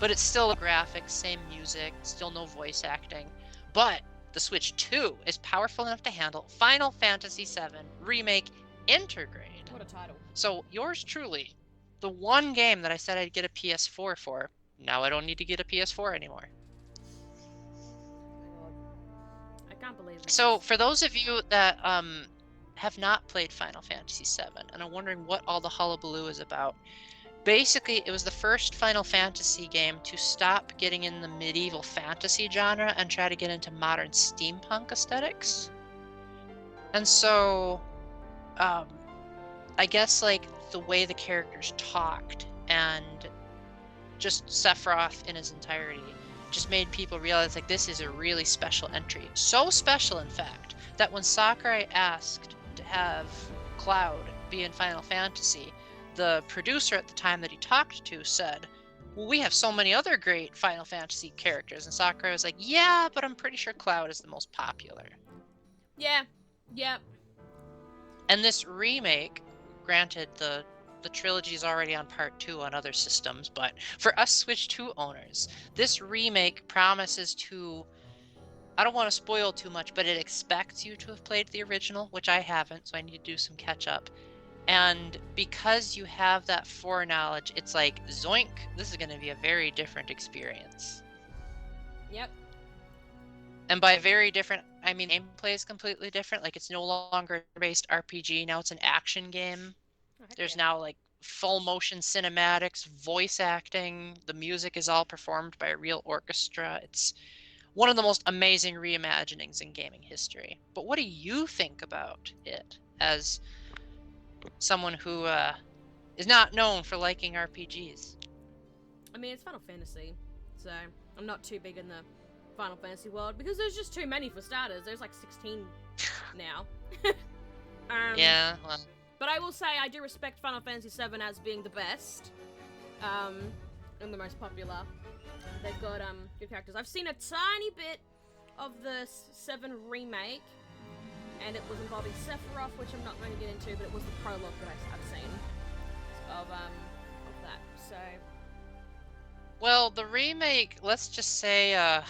But it's still a graphics, same music, still no voice acting. But the Switch 2 is powerful enough to handle Final Fantasy VII Remake Intergrade. What a title. So yours truly, the one game that I said I'd get a PS4 for, now I don't need to get a PS4 anymore. Oh my god. I can't believe it. So for those of you that have not played Final Fantasy VII and are wondering what all the hullabaloo is about, basically, it was the first Final Fantasy game to stop getting in the medieval fantasy genre and try to get into modern steampunk aesthetics. And so, I guess, like, the way the characters talked and just Sephiroth in his entirety just made people realize, like, this is a really special entry. So special, in fact, that when Sakurai asked to have Cloud be in Final Fantasy, the producer at the time that he talked to said, well, we have so many other great Final Fantasy characters. And Sakurai was like, yeah, but I'm pretty sure Cloud is the most popular. Yeah. Yep. And this remake, granted, the trilogy is already on part 2 on other systems, but for us Switch 2 owners, this remake promises to, I don't want to spoil too much, but it expects you to have played the original, which I haven't, so I need to do some catch up. And because you have that foreknowledge, it's like, zoink, this is going to be a very different experience. Yep. And by very different, I mean gameplay is completely different. Like, it's no longer based RPG, now it's an action game. There's now, like, full motion cinematics, voice acting, the music is all performed by a real orchestra. It's one of the most amazing reimaginings in gaming history. But what do you think about it as someone who is not known for liking RPGs? I mean, it's Final Fantasy, so I'm not too big in the Final Fantasy world because there's just too many for starters. There's like 16 now. Yeah, well. But I will say I do respect Final Fantasy VII as being the best, and the most popular. They've got good characters. I've seen a tiny bit of the 7 remake, and it was involving Sephiroth, which I'm not going to get into, but it was the prologue that I've seen of that. So, well, the remake, let's just say,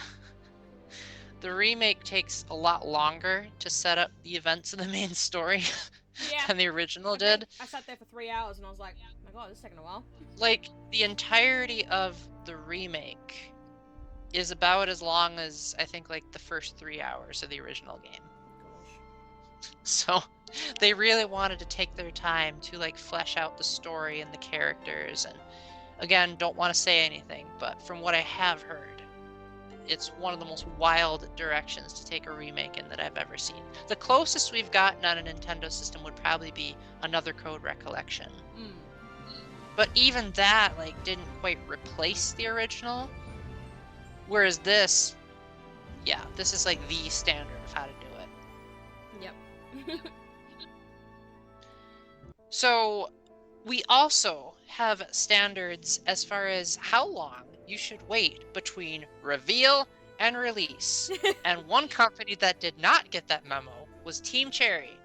the remake takes a lot longer to set up the events of the main story than the original did. I sat there for 3 hours and I was like, oh my god, this is taking a while. Like, the entirety of the remake is about as long as, I think, like, the first 3 hours of the original game. So they really wanted to take their time to, like, flesh out the story and the characters. And again, don't want to say anything, but from what I have heard, it's one of the most wild directions to take a remake in that I've ever seen. The closest we've gotten on a Nintendo system would probably be Another Code Recollection. But even that, like, didn't quite replace the original. Whereas this, yeah, this is like the standard of how to do it. Yep. So we also have standards as far as how long you should wait between reveal and release. And one company that did not get that memo was Team Cherry,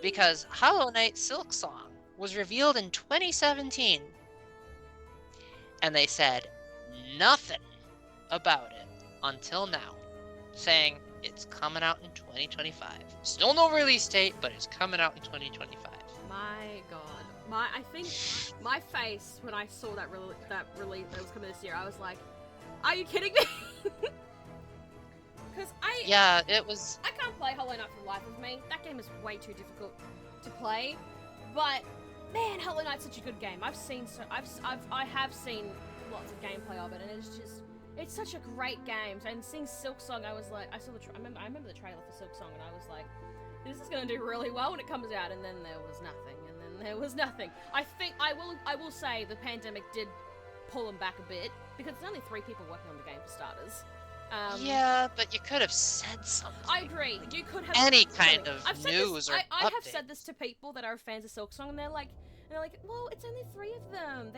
because Hollow Knight Silksong was revealed in 2017, and they said nothing about it until now, saying it's coming out in 2025. Still no release date, but it's coming out in 2025. My God, I think my face when I saw that release that was coming this year, I was like, "Are you kidding me?" Because it was. I can't play Hollow Knight for the life of me. That game is way too difficult to play. But man, Hollow Knight's such a good game. I have seen lots of gameplay of it, and it's such a great game. And seeing Silksong, I was like, I remember the trailer for Silksong, and I was like, this is gonna do really well when it comes out. And then there was nothing. I think I will say the pandemic did pull them back a bit, because there's only 3 people working on the game for starters. Yeah, but you could have said something. I agree. You could have any kind of news or I update. have said this to people that are fans of Silksong, and they're like, well, it's only 3 of them.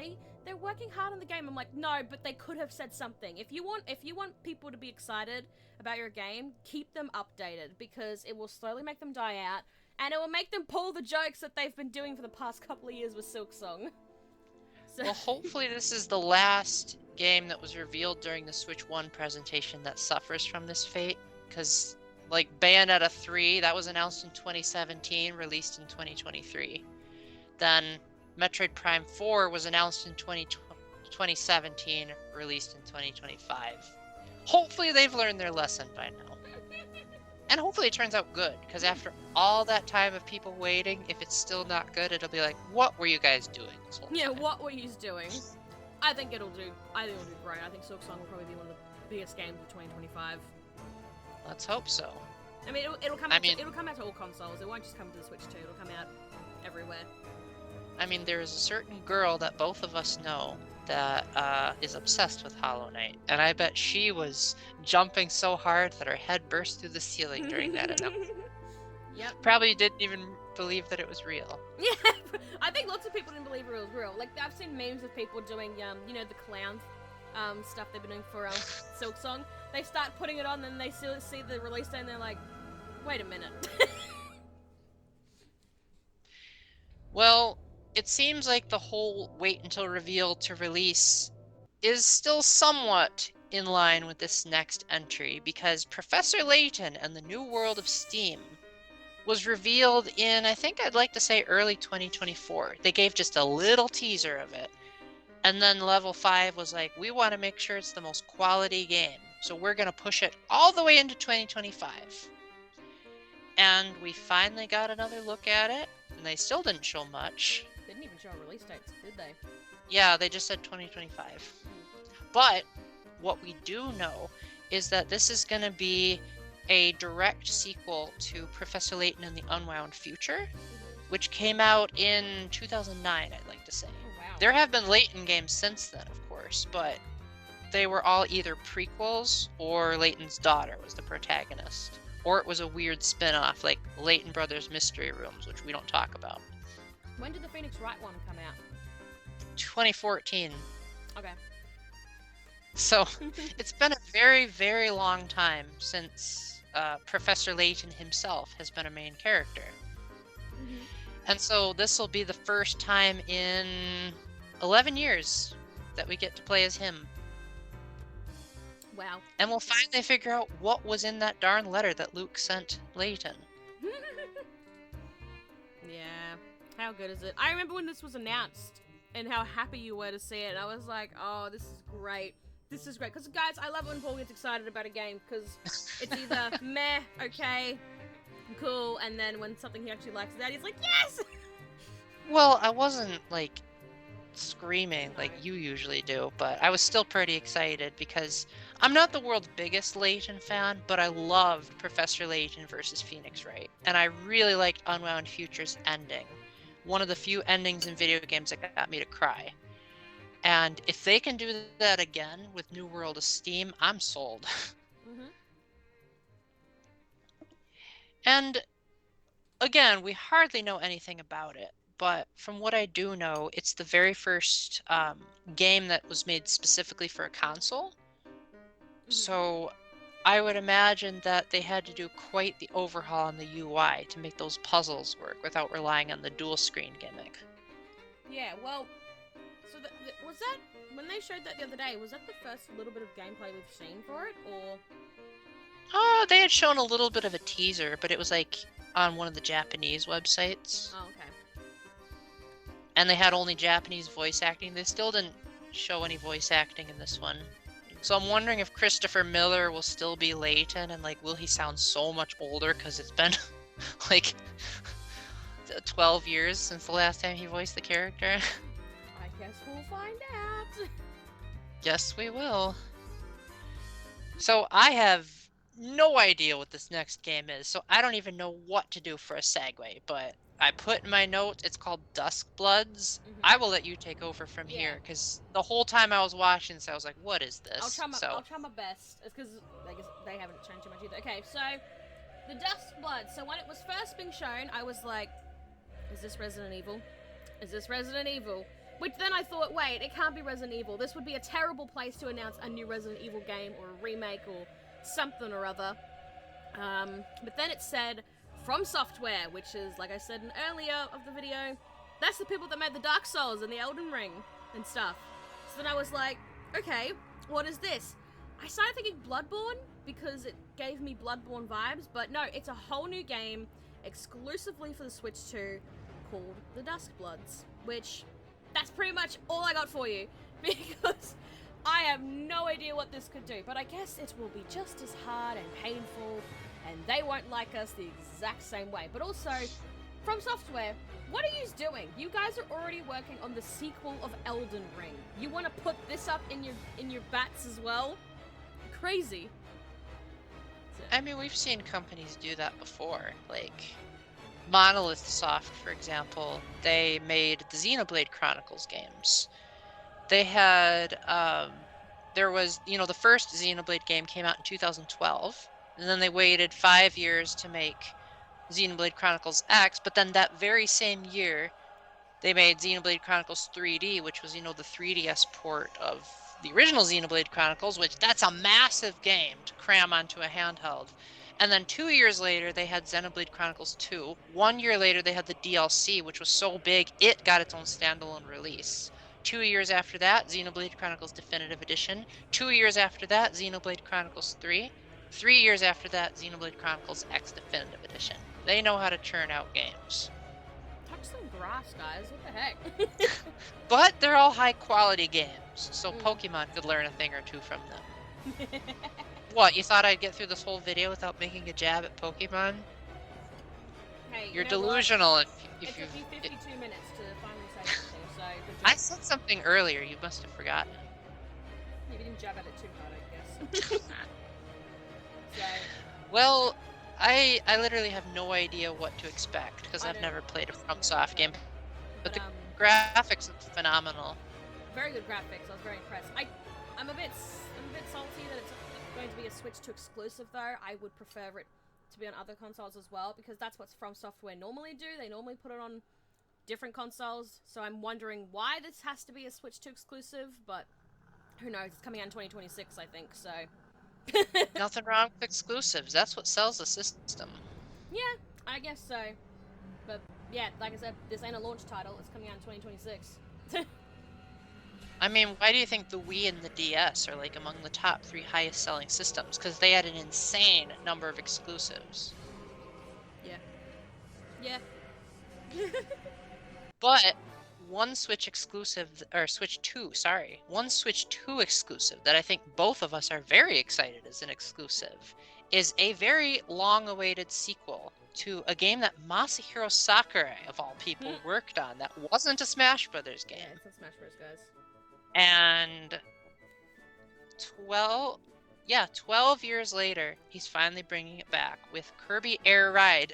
They're working hard on the game. I'm like, no, but they could have said something. If you want people to be excited about your game, keep them updated, because it will slowly make them die out, and it will make them pull the jokes that they've been doing for the past couple of years with Silksong. So... Well, hopefully this is the last game that was revealed during the Switch 1 presentation that suffers from this fate, because like Bayonetta 3, that was announced in 2017, released in 2023. Then Metroid Prime 4 was announced in 2017, released in 2025. Hopefully they've learned their lesson by now. And hopefully it turns out good, because after all that time of people waiting, if it's still not good, it'll be like, what were you guys doing this whole time? What were you doing? I think it'll do great. I think Silksong will probably be one of the biggest games of 2025. Let's hope so. I mean, it'll come out to all consoles. It won't just come to the Switch 2. It'll come out everywhere. I mean, there is a certain girl that both of us know that is obsessed with Hollow Knight, and I bet she was jumping so hard that her head burst through the ceiling during that announcement. Yep. Probably didn't even believe that it was real. Yeah, I think lots of people didn't believe it was real. Like, I've seen memes of people doing, the clown stuff they've been doing for Silksong. They start putting it on, and they see the release date, and they're like, wait a minute. Well, it seems like the whole wait until reveal to release is still somewhat in line with this next entry, because Professor Layton and the New World of Steam was revealed in, I think I'd like to say, early 2024. They gave just a little teaser of it. And then Level 5 was like, we want to make sure it's the most quality game, so we're going to push it all the way into 2025. And we finally got another look at it, and they still didn't show much. They didn't even show a release date, did they? Yeah, they just said 2025. But what we do know is that this is going to be a direct sequel to Professor Layton and the Unwound Future, which came out in 2009, I'd like to say. Oh, wow. There have been Layton games since then, of course, but they were all either prequels or Layton's daughter was the protagonist. Or it was a weird spin-off, like Layton Brothers Mystery Rooms, which we don't talk about. When did the Phoenix Wright one come out? 2014. Okay. So, it's been a very, very long time since Professor Layton himself has been a main character. Mm-hmm. And so this will be the first time in 11 years that we get to play as him. Wow. And we'll finally figure out what was in that darn letter that Luke sent Layton. Yeah. How good is it? I remember when this was announced and how happy you were to see it. And I was like, oh, this is great. This is great. Because, guys, I love when Paul gets excited about a game, because it's either meh, okay, cool, and then when something he actually likes that, he's like, yes! Well, I wasn't, like, screaming like you usually do, but I was still pretty excited because I'm not the world's biggest Layton fan, but I loved Professor Layton versus Phoenix Wright, and I really liked Unwound Future's ending. One of the few endings in video games that got me to cry. And if they can do that again with New World of Steam, I'm sold. Mm-hmm. And again, we hardly know anything about it, but from what I do know, it's the very first game that was made specifically for a console. Mm-hmm. So I would imagine that they had to do quite the overhaul on the UI to make those puzzles work without relying on the dual screen gimmick. Yeah, well, so was that when they showed that the other day? Was that the first little bit of gameplay we've seen for it, or? Oh, they had shown a little bit of a teaser, but it was like on one of the Japanese websites. Oh, okay. And they had only Japanese voice acting. They still didn't show any voice acting in this one. So I'm wondering if Christopher Miller will still be Layton, and like, will he sound so much older because it's been like 12 years since the last time he voiced the character? I guess we'll find out. Yes, we will. So I have no idea what this next game is, so I don't even know what to do for a segue, but I put in my note, it's called Dusk Bloods. Mhm. I will let you take over from here, because the whole time I was watching this, I was like, what is this? I'll try my best. It's because they haven't changed too much either. Okay, so the Dusk Blood. So when it was first being shown, I was like, is this Resident Evil? Is this Resident Evil? Which then I thought, wait, it can't be Resident Evil. This would be a terrible place to announce a new Resident Evil game or a remake or something or other. But then it said From Software, which is, like I said in earlier of the video, that's the people that made the Dark Souls and the Elden Ring and stuff. So then I was like, okay, what is this? I started thinking Bloodborne because it gave me Bloodborne vibes, but no, it's a whole new game exclusively for the Switch 2 called The Dusk Bloods, which that's pretty much all I got for you because I have no idea what this could do, but I guess it will be just as hard and painful, and they won't like us the exact same way. But also, From Software, what are you doing? You guys are already working on the sequel of Elden Ring. You want to put this up in your bats as well? Crazy. I mean, we've seen companies do that before, like Monolith Soft, for example. They made the Xenoblade Chronicles games. They had, there was, the first Xenoblade game came out in 2012, and then they waited 5 years to make Xenoblade Chronicles X, but then that very same year, they made Xenoblade Chronicles 3D, which was, the 3DS port of the original Xenoblade Chronicles, which that's a massive game to cram onto a handheld. And then 2 years later, they had Xenoblade Chronicles 2. 1 year later, they had the DLC, which was so big, it got its own standalone release. 2 years after that, Xenoblade Chronicles Definitive Edition. 2 years after that, Xenoblade Chronicles 3. 3 years after that, Xenoblade Chronicles X Definitive Edition. They know how to churn out games. Touch some grass, guys. What the heck? But they're all high-quality games, so Pokemon could learn a thing or two from them. What, you thought I'd get through this whole video without making a jab at Pokemon? Hey, You're delusional if it took you 52 minutes to finally say something, so good job. I said something earlier, you must have forgotten. You didn't jab at it too hard, I guess. So, well, I literally have no idea what to expect, because I've never played a FromSoft game. But the graphics look phenomenal. Very good graphics, I was very impressed. I'm a bit salty that it's going to be a Switch 2 exclusive though. I would prefer it to be on other consoles as well, because that's what From Software normally do. They normally put it on different consoles, so I'm wondering why this has to be a Switch 2 exclusive, but who knows, it's coming out in 2026 I think, so... Nothing wrong with exclusives, that's what sells the system. Yeah, I guess so. But yeah, like I said, this ain't a launch title, it's coming out in 2026. I mean, why do you think the Wii and the DS are like among the top 3 highest selling systems? Because they had an insane number of exclusives. Yeah. But one Switch exclusive, or Switch 2, sorry. One Switch 2 exclusive that I think both of us are very excited as an exclusive is a very long-awaited sequel to a game that Masahiro Sakurai, of all people, worked on that wasn't a Smash Brothers game. Yeah, it's not Smash Bros, guys. And 12 years later, he's finally bringing it back with Kirby Air Ride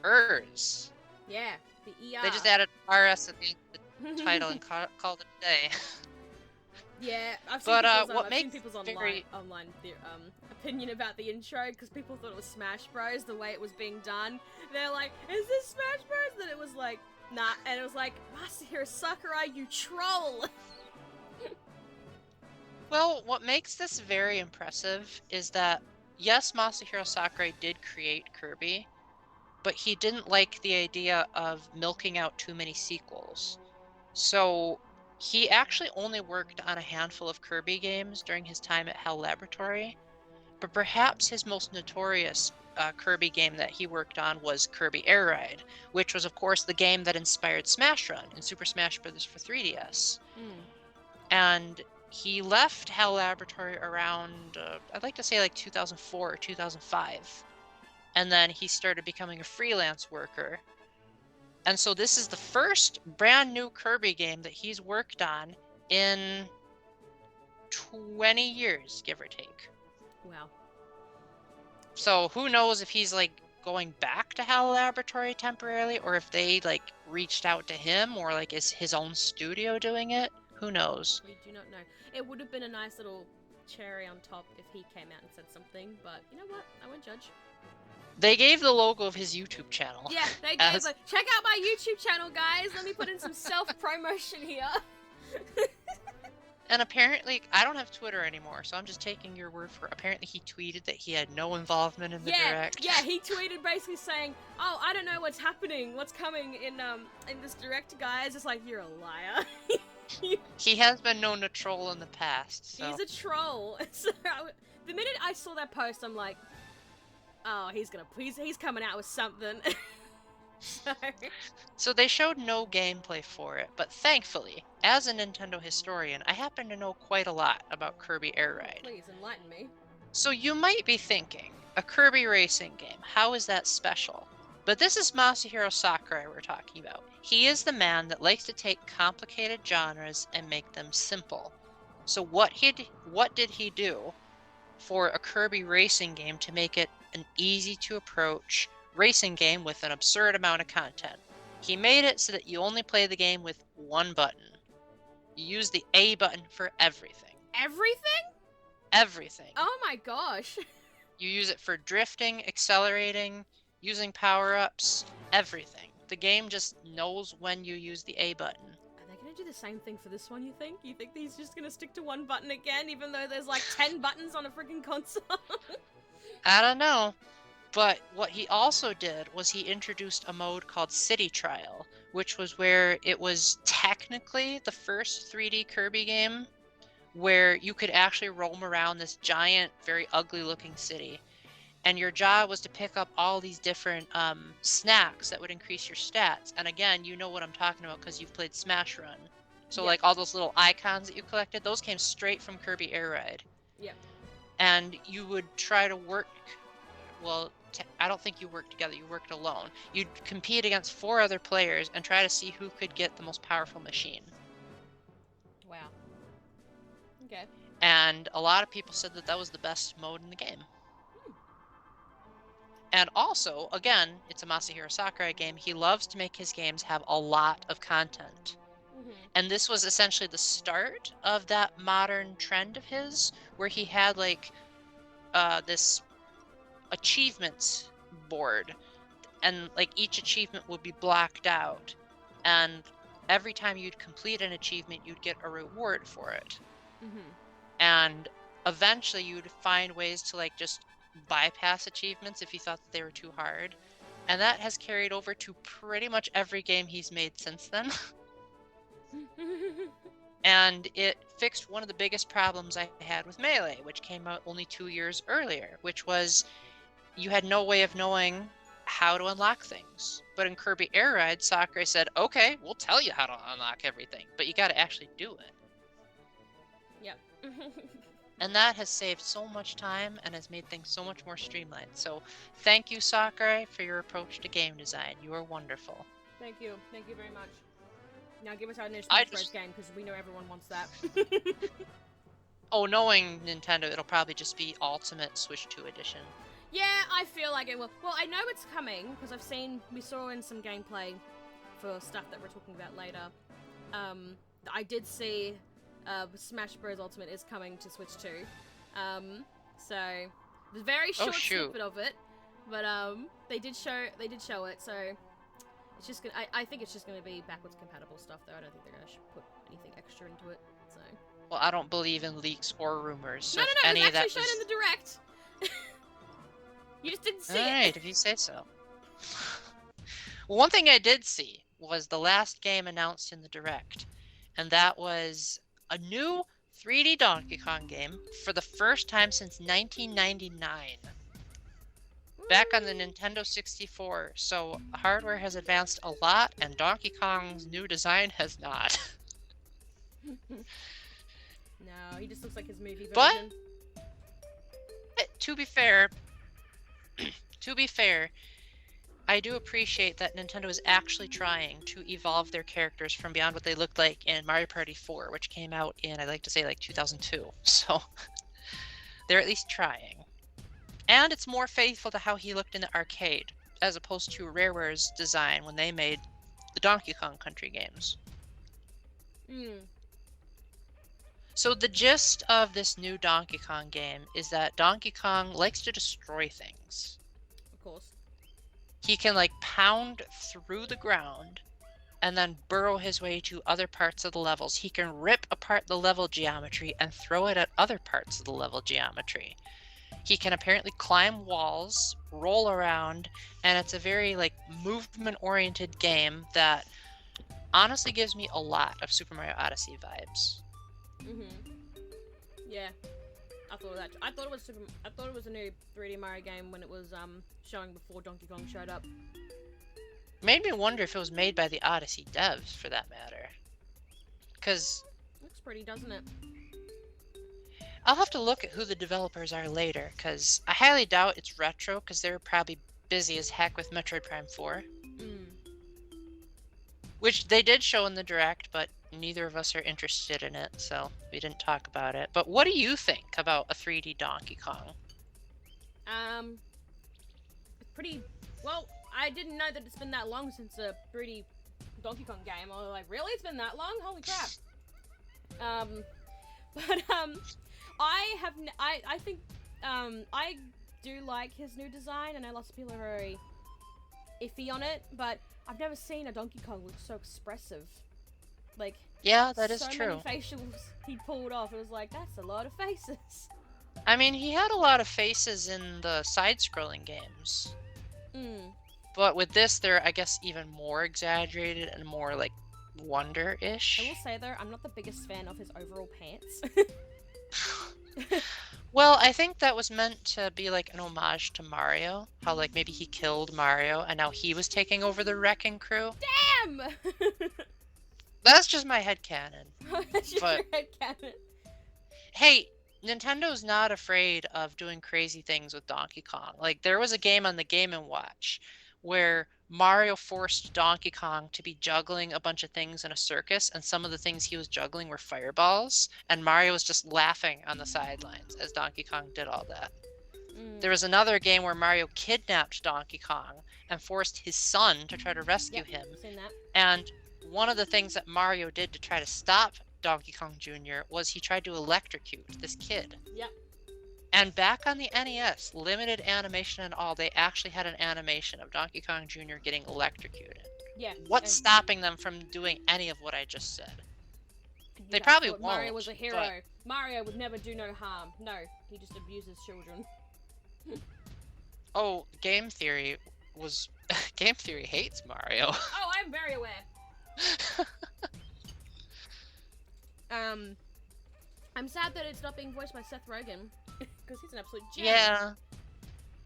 ERS. Yeah, the ER. They just added RS at the end of the title and called it a day. Yeah, I've seen people's online opinion about the intro, because people thought it was Smash Bros, the way it was being done. They're like, is this Smash Bros? Then it was like, nah, and it was like, Masahiro Sakurai, you troll! Well, what makes this very impressive is that yes, Masahiro Sakurai did create Kirby, but he didn't like the idea of milking out too many sequels. So he actually only worked on a handful of Kirby games during his time at HAL Laboratory, but perhaps his most notorious Kirby game that he worked on was Kirby Air Ride, which was, of course, the game that inspired Smash Run in Super Smash Bros. For 3DS. And he left HAL Laboratory around, I'd like to say like 2004 or 2005. And then he started becoming a freelance worker. And so this is the first brand new Kirby game that he's worked on in 20 years, give or take. Wow. So who knows if he's like going back to HAL Laboratory temporarily, or if they like reached out to him, or like is his own studio doing it? Who knows? We do not know. It would have been a nice little cherry on top if he came out and said something, but you know what? I won't judge. They gave the logo of his YouTube channel. Yeah, they gave like, check out my YouTube channel, guys. Let me put in some self-promotion here. And apparently, I don't have Twitter anymore, so I'm just taking your word for it. Apparently, he tweeted that he had no involvement in the direct. Yeah, he tweeted basically saying, "Oh, I don't know what's happening, what's coming in this direct, guys." It's like, you're a liar. He has been known to troll in the past. So. He's a troll. So the minute I saw that post, I'm like, oh, he's coming out with something. So they showed no gameplay for it, but thankfully, as a Nintendo historian, I happen to know quite a lot about Kirby Air Ride. Please enlighten me. So you might be thinking, a Kirby racing game, how is that special? But this is Masahiro Sakurai we're talking about. He is the man that likes to take complicated genres and make them simple. So what did he do for a Kirby racing game to make it an easy to approach racing game with an absurd amount of content? He made it so that you only play the game with one button. You use the A button for everything. Everything? Everything. Oh my gosh. You use it for drifting, accelerating, using power-ups, everything. The game just knows when you use the A button. Are they gonna do the same thing for this one, you think? You think he's just gonna stick to one button again, even though there's like 10 buttons on a freaking console? I don't know. But what he also did was he introduced a mode called City Trial, which was where it was technically the first 3D Kirby game where you could actually roam around this giant, very ugly-looking city. And your job was to pick up all these different snacks that would increase your stats. And again, you know what I'm talking about because you've played Smash Run. So like all those little icons that you collected, those came straight from Kirby Air Ride. Yep. And you would try to work, well, I don't think you worked together, you worked alone. You'd compete against 4 other players and try to see who could get the most powerful machine. Wow. Okay. And a lot of people said that that was the best mode in the game. And also, again, it's a Masahiro Sakurai game. He loves to make his games have a lot of content. And this was essentially the start of that modern trend of his, where he had like this achievements board, and like each achievement would be blocked out, and every time you'd complete an achievement, you'd get a reward for it. And eventually, you'd find ways to like just bypass achievements if you thought that they were too hard, and that has carried over to pretty much every game he's made since then. And it fixed one of the biggest problems I had with Melee, which came out only 2 years earlier, which was you had no way of knowing how to unlock things. But in Kirby Air Ride, Sakurai said, okay, we'll tell you how to unlock everything, but you gotta actually do it. Yep. And that has saved so much time and has made things so much more streamlined. So thank you, Sakurai, for your approach to game design. You are wonderful. Thank you. Thank you very much. Now give us our new Smash Bros. Game, because we know everyone wants that. Oh, knowing Nintendo, it'll probably just be Ultimate Switch 2 Edition. Yeah, I feel like it will. Well, I know it's coming, because we saw in some gameplay for stuff that we're talking about later. I did see Smash Bros. Ultimate is coming to Switch 2. So, the very short snippet of it, but they did show it, so it's just gonna, I think it's just gonna be backwards compatible stuff, though. I don't think they're gonna put anything extra into it, so. Well, I don't believe in leaks or rumors. So no, it was actually shown in the direct. You just didn't see Alright, it. if you say so. Well, one thing I did see was the last game announced in the Direct, and that was a new 3D Donkey Kong game for the first time since 1999. Back on the Nintendo 64, so hardware has advanced a lot, and Donkey Kong's new design has not. No, he just looks like his movie But version. to be fair, I do appreciate that Nintendo is actually trying to evolve their characters from beyond what they looked like in Mario Party 4, which came out in, I'd like to say, like 2002. So they're at least trying. And it's more faithful to how he looked in the arcade, as opposed to Rareware's design when they made the Donkey Kong Country games. So the gist of this new Donkey Kong game is that Donkey Kong likes to destroy things. Of course. He can like pound through the ground and then burrow his way to other parts of the levels. He can rip apart the level geometry and throw it at other parts of the level geometry. He can apparently climb walls, roll around, and it's a very like movement-oriented game that honestly gives me a lot of Super Mario Odyssey vibes. Yeah. I thought it was a new 3D Mario game when it was showing before Donkey Kong showed up. Made me wonder if it was made by the Odyssey devs, for that matter. Because Looks pretty, doesn't it? I'll have to look at who the developers are later, because I highly doubt it's Retro, because they're probably busy as heck with Metroid Prime 4. Which they did show in the Direct, but neither of us are interested in it, so we didn't talk about it. But what do you think about a 3D Donkey Kong? Pretty... Well, I didn't know that it's been that long since a 3D Donkey Kong game. I was like, really? It's been that long? Holy crap. I think, I do like his new design, and I know lots of people are very iffy on it, but I've never seen a Donkey Kong look so expressive. Like, yeah, that is so true. many facials he pulled off. It was like, that's a lot of faces. I mean, he had a lot of faces in the side-scrolling games. But with this, they're, I guess, even more exaggerated and more, like, wonder-ish. I will say, though, I'm not the biggest fan of his overall pants. Well, I think that was meant to be, like, an homage to Mario. How, like, maybe he killed Mario, and now he was taking over the wrecking crew. Damn! That's just my headcanon. That's just your headcanon. Hey, Nintendo's not afraid of doing crazy things with Donkey Kong. Like, there was a game on the Game & Watch where Mario forced Donkey Kong to be juggling a bunch of things in a circus, and some of the things he was juggling were fireballs, and Mario was just laughing on the sidelines as Donkey Kong did all that. There was another game where Mario kidnapped Donkey Kong and forced his son to try to rescue him. Seen that. And one of the things that Mario did to try to stop Donkey Kong Jr. was he tried to electrocute this kid. Yep. And back on the NES, limited animation and all, they actually had an animation of Donkey Kong Jr. getting electrocuted. Yeah. What's stopping them from doing any of what I just said? They guys probably thought won't. Mario was a hero. But... Mario would never do no harm. No, he just abuses children. Oh, Game Theory was... Game Theory hates Mario. Oh, I'm very aware. I'm sad that it's not being voiced by Seth Rogen, because he's an absolute gem. Yeah.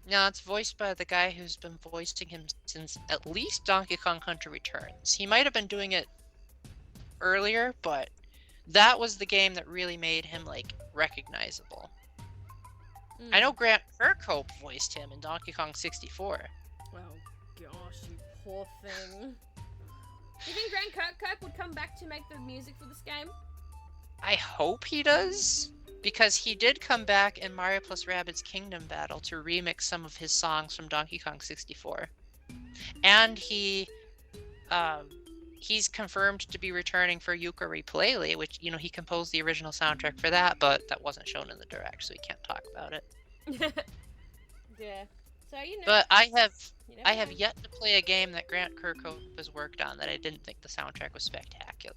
No, it's voiced by the guy who's been voicing him since at least Donkey Kong Country Returns. He might have been doing it earlier, but that was the game that really made him, like, recognizable. I know Grant Kirkhope voiced him in Donkey Kong 64. Oh, gosh, you poor thing. Do you think Grant Kirkhope would come back to make the music for this game? I hope he does, because he did come back in Mario plus Rabbids Kingdom Battle to remix some of his songs from Donkey Kong 64. And he's confirmed to be returning for Yooka-Laylee, which, you know, he composed the original soundtrack for that, but that wasn't shown in the Direct, so we can't talk about it. Yeah. So, you know. But I have yet to play a game that Grant Kirkhope has worked on that I didn't think the soundtrack was spectacular.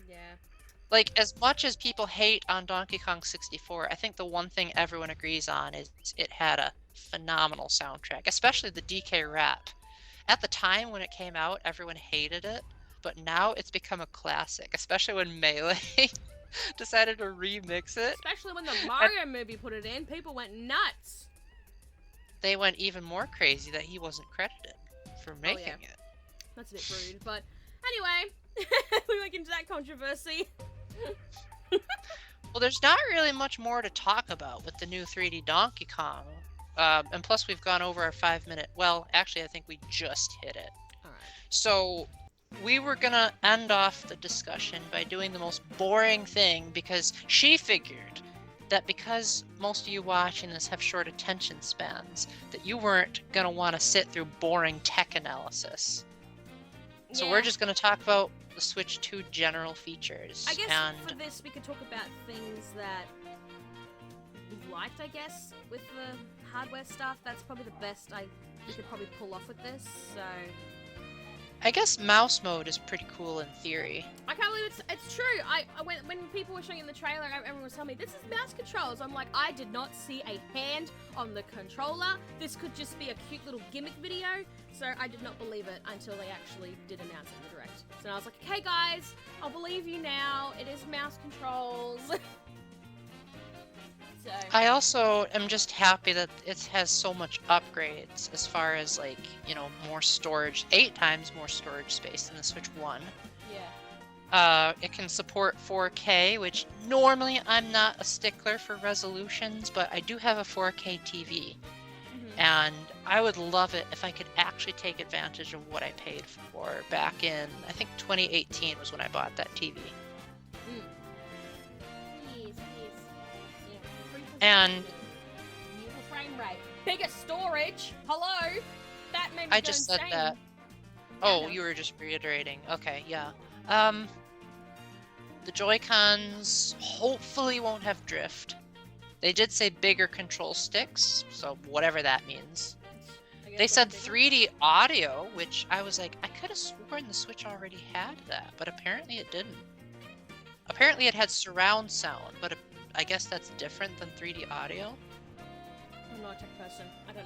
Yeah. Like, as much as people hate on Donkey Kong 64, I think the one thing everyone agrees on is it had a phenomenal soundtrack, especially the DK rap. At the time when it came out, everyone hated it, but now it's become a classic, especially when Melee decided to remix it. Especially when the And Mario movie put it in, people went nuts. they went even more crazy that he wasn't credited for Oh yeah, making it. that's a bit rude. But anyway, we went into that controversy. Well, there's not really much more to talk about with the new 3D Donkey Kong. And plus, we've gone over our 5 minute. Well, actually, I think we just hit it. All right. So, we were gonna end off the discussion by doing the most boring thing because she figured that because most of you watching this have short attention spans, that you weren't gonna want to sit through boring tech analysis. So, Yeah. we're just gonna talk about the Switch 2 general features. I guess and for this we could talk about things that we liked, I guess, with the hardware stuff. That's probably the best we could probably pull off with this, so... I guess mouse mode is pretty cool in theory. I can't believe it's true. When people were showing in the trailer, everyone was telling me, this is mouse controls. I'm like, I did not see a hand on the controller. This could just be a cute little gimmick video. So I did not believe it until they actually did announce it in the direct. So I was like, okay guys, I'll believe you now. It is mouse controls. So I also am just happy that it has so much upgrades as far as, like, you know, more storage, 8 times more storage space than the Switch 1. yeah. It can support 4K, which normally I'm not a stickler for resolutions, but I do have a 4K TV. Mhm. And I would love it if I could actually take advantage of what I paid for back in, I think 2018 was when I bought that TV. Mm. Yes. Yeah. And Beautiful frame rate. Bigger storage. Hello. That made me I go just said insane. that. Yeah, Oh, no. you were just reiterating. Okay, yeah. The Joy-Cons hopefully won't have drift. They did say bigger control sticks, so whatever that means. I guess They that's said bigger. 3D audio, which I was like, I could have sworn the Switch already had that, but apparently it didn't. Apparently it had surround sound, but I guess that's different than 3D audio. I'm not a tech person. I don't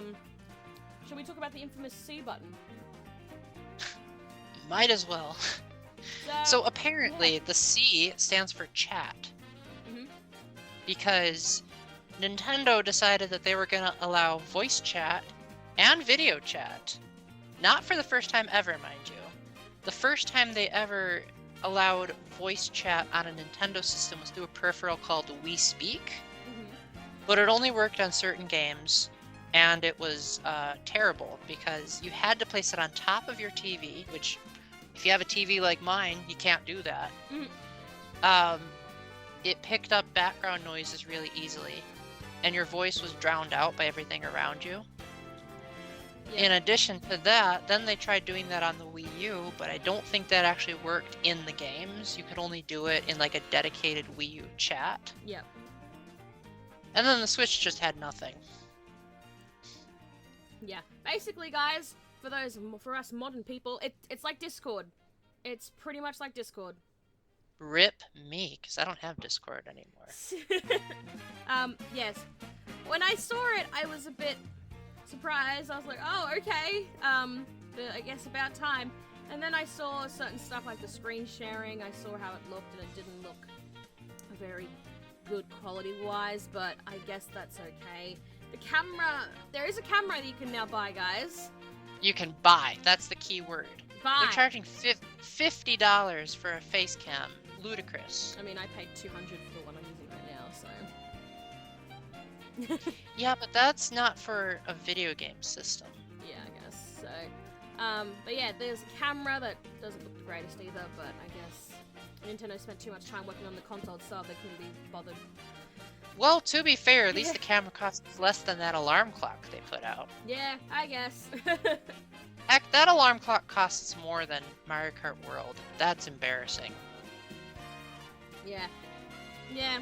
know. Shall we talk about the infamous C button? Might as well. So apparently the C stands for chat. Mhm. Because Nintendo decided that they were going to allow voice chat and video chat. Not for the first time ever, mind you. The first time they ever allowed voice chat on a Nintendo system was through a peripheral called Wii Speak, Mhm. but it only worked on certain games, and it was terrible because you had to place it on top of your TV, which, if you have a TV like mine, you can't do that. Mhm. It picked up background noises really easily, and your voice was drowned out by everything around you. Yeah. In addition to that, then they tried doing that on the Wii U, but I don't think that actually worked in the games. You could only do it in like a dedicated Wii U chat. Yep. And then the Switch just had nothing. Yeah. Basically, guys, for us modern people, it's like Discord. It's pretty much like Discord. Rip me, because I don't have Discord anymore. Yes. When I saw it, I was a bit surprised. I was like, oh, okay. I guess about time. And then I saw certain stuff like the screen sharing. I saw how it looked, and it didn't look very good quality-wise, but I guess that's okay. The camera, there is a camera that you can now buy, guys. You can buy. That's the key word. Buy. They're charging $50 for a face cam. Ludicrous. I mean, I paid $200 for the one I'm using right now, so. Yeah, but that's not for a video game system. Yeah, I guess so. But yeah, there's a camera that doesn't look the greatest either, but I guess Nintendo spent too much time working on the console itself, they couldn't be bothered. Well, to be fair, at least the camera costs less than that alarm clock they put out. Yeah, I guess. Heck, that alarm clock costs more than Mario Kart World. That's embarrassing. Yeah. Yeah.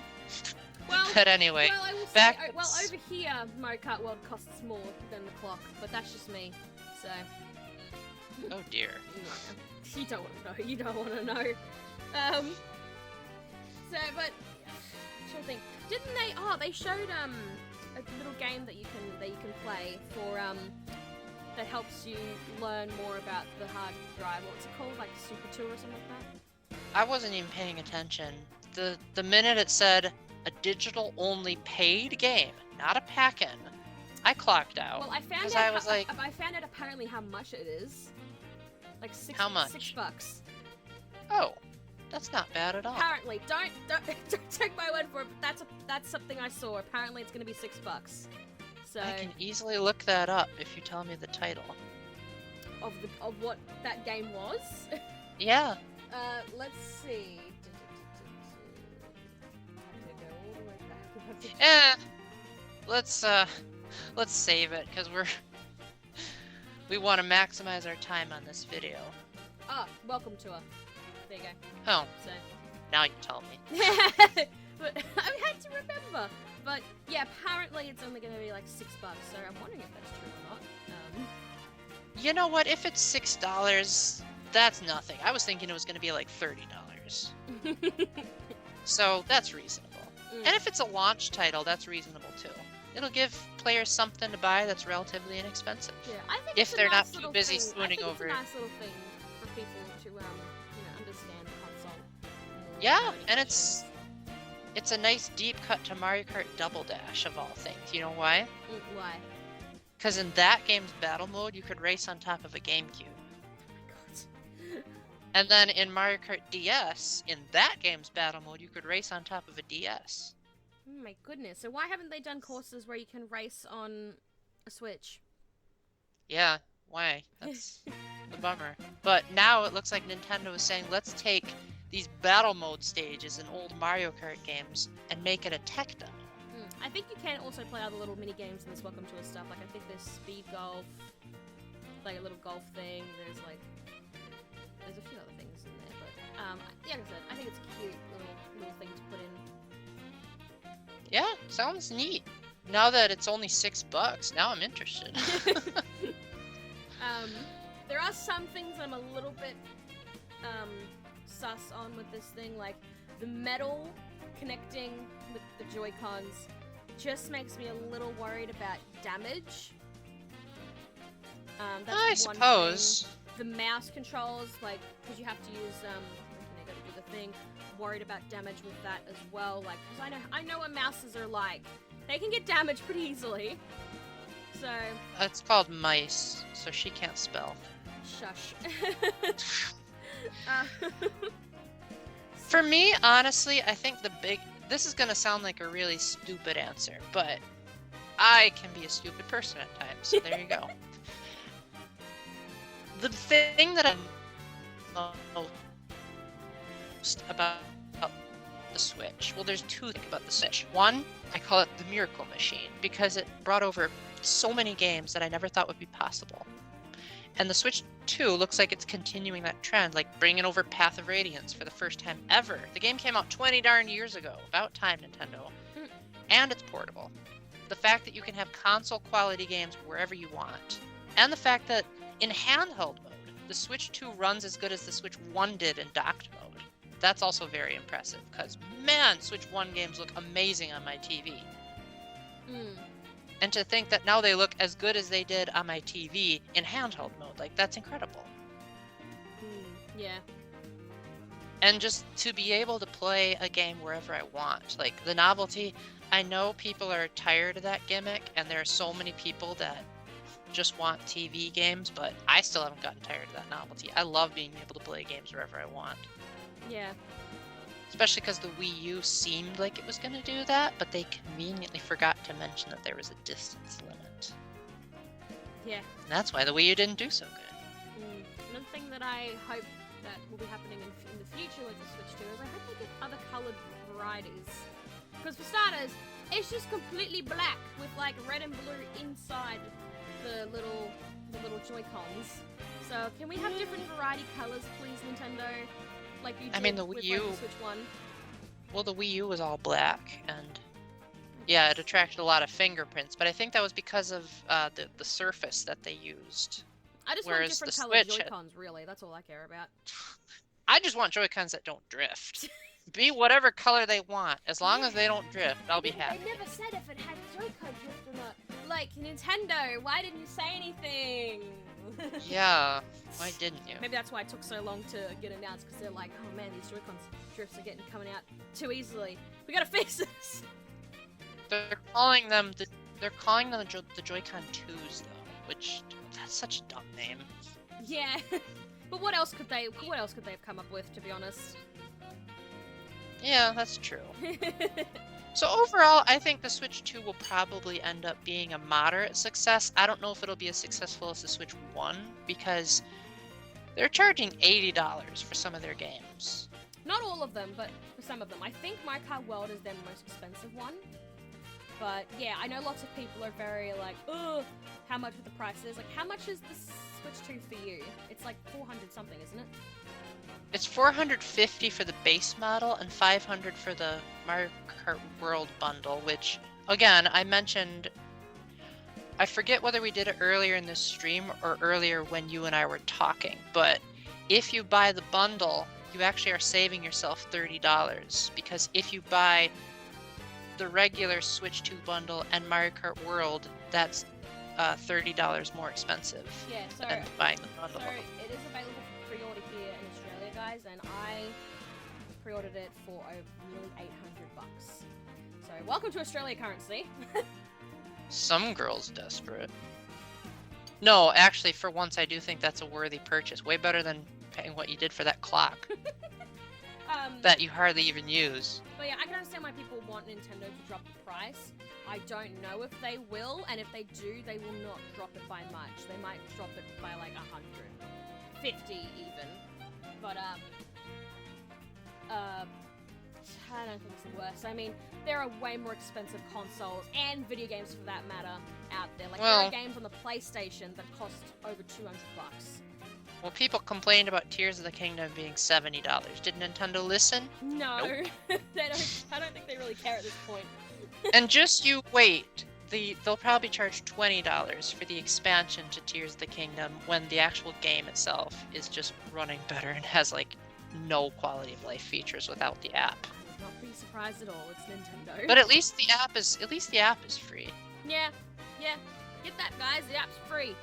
Well, But anyway, well, I will say, back- over here, Mario Kart World costs more than the clock, but that's just me, so. oh dear. You don't want to know. You don't want to know. Um, so, but sure thing. Didn't they? Oh, they showed a little game that you can play for that helps you learn more about the hard drive. What's it called? Like Super 2 or something like that? I wasn't even paying attention. The minute it said a digital only paid game, not a pack-in, I clocked out. Well, I found 'cause out. I was like, I found out apparently how much it is. Like how much? $6. Oh, that's not bad at all. Apparently, don't take my word for it. But that's something I saw. Apparently, it's gonna be $6. So I can easily look that up if you tell me the title. of what that game was. Yeah. Let's see. I'm gonna go all the way back. Let's save it because we want to maximize our time on this video. Ah, welcome tour. There you go. Oh, So. now you tell me. But I had to remember. But yeah, apparently it's only going to be like $6. So I'm wondering if that's true or not. You know what? If it's $6, that's nothing. I was thinking it was going to be like $30. So that's reasonable. And if it's a launch title, that's reasonable too. It'll give players something to buy that's relatively inexpensive. Yeah, I think if it's a they're nice not too busy thing. swooning over it. It's a nice little thing for people to understand the console. more, Yeah, how it and functions. it's a nice deep cut to Mario Kart Double Dash of all things. You know why? Why? Because in that game's battle mode, you could race on top of a GameCube. God. And then in Mario Kart DS, in that game's battle mode, you could race on top of a DS. Oh my goodness. So why haven't they done courses where you can race on a Switch? Yeah, why? That's the bummer. But now it looks like Nintendo is saying, let's take these battle mode stages in old Mario Kart games and make it a tech demo. I think you can also play other little mini games in this Welcome to Us stuff. Like I think there's speed golf, like a little golf thing. There's a few other things in there, but like I said, I think it's a cute little thing to put in. Yeah, sounds neat. Now that it's only $6, now I'm interested. There are some things I'm a little bit sus on with this thing, like the metal connecting with the Joy-Cons just makes me a little worried about damage. That's I one suppose. thing. The mouse controls, like, because you have to use you gotta do the thing. Worried about damage with that as well, like, because I know what mouses are like. They can get damaged pretty easily. So. It's called mice, so she can't spell. Shush. For me, honestly, I think this is gonna sound like a really stupid answer, but I can be a stupid person at times, so there you go. The thing that I most about the Switch, well, there's two things about the Switch. One, I call it the miracle machine, because it brought over so many games that I never thought would be possible. And the Switch 2 looks like it's continuing that trend, like bringing over Path of Radiance for the first time ever. The game came out 20 darn years ago. About time, Nintendo. And it's portable. The fact that you can have console quality games wherever you want. And the fact that in handheld mode, the Switch 2 runs as good as the Switch 1 did in docked mode. That's also very impressive, because man, Switch 1 games look amazing on my TV. And to think that now they look as good as they did on my TV in handheld mode, like, that's incredible. Yeah. And just to be able to play a game wherever I want, like, the novelty, I know people are tired of that gimmick, and there are so many people that just want TV games, but I still haven't gotten tired of that novelty. I love being able to play games wherever I want. Yeah. Especially because the Wii U seemed like it was going to do that, but they conveniently forgot to mention that there was a distance limit. Yeah. And that's why the Wii U didn't do so good. Another thing that I hope that will be happening in the future with the Switch 2 is I hope they get other coloured varieties. Because for starters, it's just completely black with like red and blue inside the little Joy-Cons. So can we have different variety colours, please, Nintendo? Like you did I mean, the with Wii U. like, the Switch 1. Well, the Wii U was all black, and yeah, it attracted a lot of fingerprints. But I think that was because of the surface that they used. I just whereas want different the coloured Switch Joy-Cons, really. That's all I care about. I just want Joy-Cons that don't drift. Be whatever color they want. As long as they don't drift, I'll be happy. They never said if it had Joy-Con drift or not. Like, Nintendo, why didn't you say anything? Yeah, why didn't you? Maybe that's why it took so long to get announced, because they're like, oh man, these Joy-Con drifts are coming out too easily. We gotta fix this. They're calling them the Joy-Con 2s though, which that's such a dumb name. Yeah, but what else could they have come up with, to be honest? Yeah, that's true. So overall, I think the Switch 2 will probably end up being a moderate success. I don't know if it'll be as successful as the Switch 1 because they're charging $80 for some of their games. Not all of them, but for some of them. I think Mario Kart World is their most expensive one. But yeah, I know lots of people are very like, ugh, how much are the prices? Like, how much is the Switch 2 for you? It's like 400 something, isn't it? It's $450 for the base model and $500 for the Mario Kart World bundle, which, again, I mentioned, I forget whether we did it earlier in this stream or earlier when you and I were talking, but if you buy the bundle, you actually are saving yourself $30, because if you buy the regular Switch 2 bundle and Mario Kart World, that's $30 more expensive than buying the bundle. So it is available for pre-order here in Australia, guys, and I pre-ordered it for nearly $800. So welcome to Australia currency. Some girls desperate. No, actually, for once, I do think that's a worthy purchase. Way better than paying what you did for that clock that you hardly even use. But yeah, I can understand why people want Nintendo to drop the price. I don't know if they will, and if they do, they will not drop it by much. They might drop it by like 150 even. But I don't think it's the worst. I mean, there are way more expensive consoles and video games for that matter out there. Like, there are games on the PlayStation that cost over $200. Well, people complained about Tears of the Kingdom being $70. Did Nintendo listen? No, nope. They don't. I don't think they really care at this point. And just you wait. They'll probably charge $20 for the expansion to Tears of the Kingdom when the actual game itself is just running better and has like no quality of life features without the app. I would not be surprised at all. It's Nintendo. But at least the app is free. Yeah. Get that, guys. The app's free.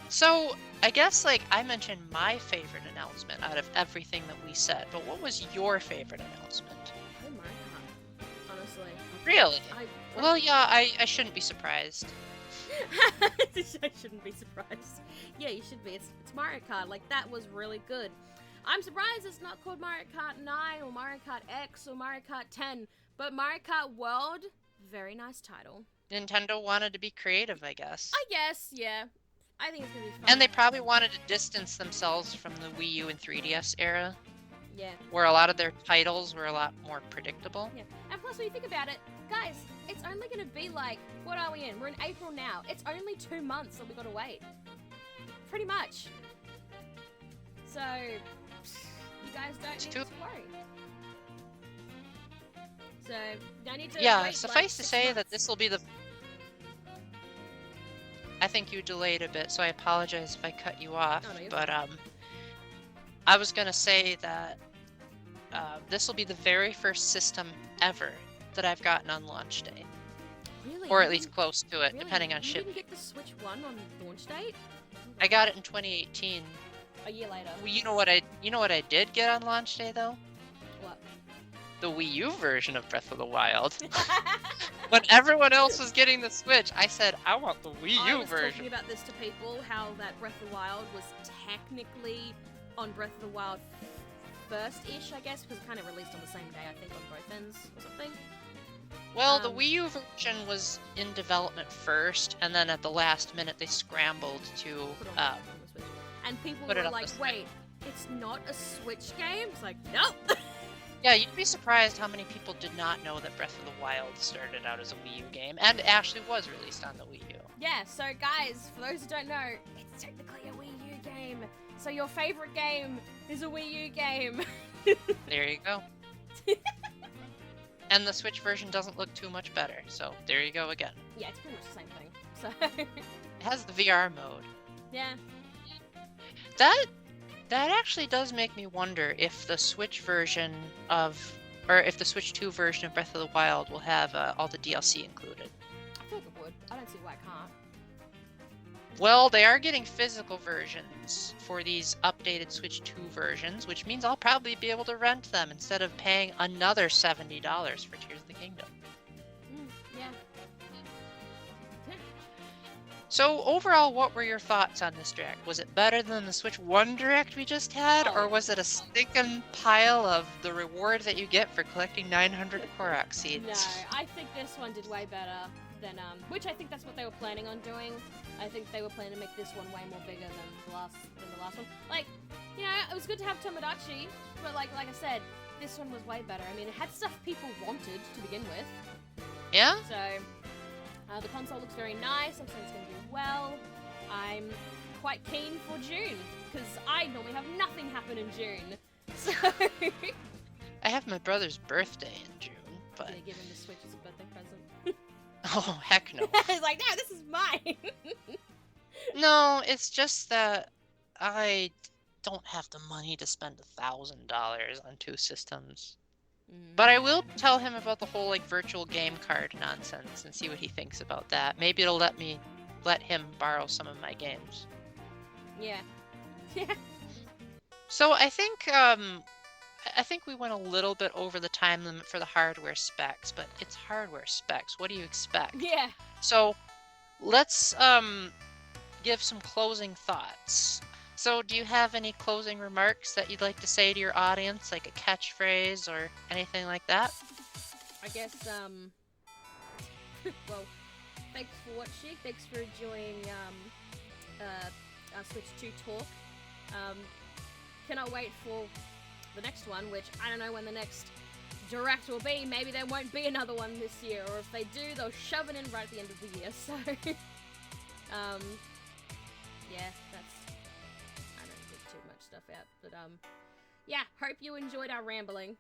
So, I guess, like, I mentioned my favorite announcement out of everything that we said, but what was your favorite announcement? Oh my god. Honestly. Really? Well, yeah, I shouldn't be surprised. I shouldn't be surprised. Yeah, you should be. It's Mario Kart. Like, that was really good. I'm surprised it's not called Mario Kart 9 or Mario Kart X or Mario Kart 10, but Mario Kart World, very nice title. Nintendo wanted to be creative, I guess. I guess, yeah. I think it's gonna be fun. And they probably wanted to distance themselves from the Wii U and 3DS era. Yeah. Where a lot of their titles were a lot more predictable. Yeah. And plus, when you think about it, guys, it's only gonna be like, what are we in? We're in April now. It's only 2 months that we gotta wait. Pretty much. So, you guys don't need to worry. So, don't need to wait, suffice to say that this will be the... I think you delayed a bit, so I apologize if I cut you off. Oh, no, but I was gonna say that this will be the very first system ever that I've gotten on launch day. Really? Or at least close to it, really? depending on You shipping. didn't get the Switch 1 on launch date? I got it in 2018. A year later. Well, you know what I did get on launch day though? What? The Wii U version of Breath of the Wild. When everyone else was getting the Switch, I said, I want the Wii U I was version. talking about this to people, how that Breath of the Wild was technically on Breath of the Wild first-ish, I guess, because it kind of released on the same day, I think, on both ends or something. Well, the Wii U version was in development first, and then at the last minute they scrambled to Put it on the Switch. And people put it were on like, the wait, it's not a Switch game? It's like, nope! Yeah, you'd be surprised how many people did not know that Breath of the Wild started out as a Wii U game, and actually was released on the Wii U. Yeah, so guys, for those who don't know, it's technically a Wii U game. So your favorite game is a Wii U game. There you go. And the Switch version doesn't look too much better, so there you go again. Yeah, it's pretty much the same thing. So It has the VR mode. yeah. That That actually does make me wonder if the Switch version of, or if the Switch 2 version of Breath of the Wild will have all the DLC included. I feel like it would. I don't see why it can't. Well, they are getting physical versions for these updated Switch 2 versions, which means I'll probably be able to rent them instead of paying another $70 for Tears of the Kingdom. Yeah. So overall, what were your thoughts on this direct? Was it better than the Switch 1 direct we just had, Oh, or yeah. was it a stinking pile of the reward that you get for collecting 900 Korok seeds? No, I think this one did way better than which I think that's what they were planning on doing. I think they were planning to make this one way more bigger than the last one. Like, you know, it was good to have Tomodachi, but like I said, this one was way better. I mean, it had stuff people wanted to begin with. Yeah? So, the console looks very nice. I'm saying it's going to do well. I'm quite keen for June, because I normally have nothing happen in June. So, I have my brother's birthday in June, but... I'm going to give him the Switch as a birthday present. Oh, heck no. He's like, no, this is mine. No, it's just that I don't have the money to spend $1,000 on 2 systems. But I will tell him about the whole like virtual game card nonsense and see what he thinks about that. Maybe it'll let him borrow some of my games. Yeah. Yeah. So I think we went a little bit over the time limit for the hardware specs, but it's hardware specs. What do you expect? Yeah. So let's give some closing thoughts. So do you have any closing remarks that you'd like to say to your audience, like a catchphrase or anything like that? I guess, well, thanks for watching. Thanks for enjoying, our Switch 2 talk. Cannot wait for the next one, which I don't know when the next direct will be. Maybe there won't be another one this year, or if they do, they'll shove it in right at the end of the year. So, yeah, that's, I don't get too much stuff out, but yeah, hope you enjoyed our rambling.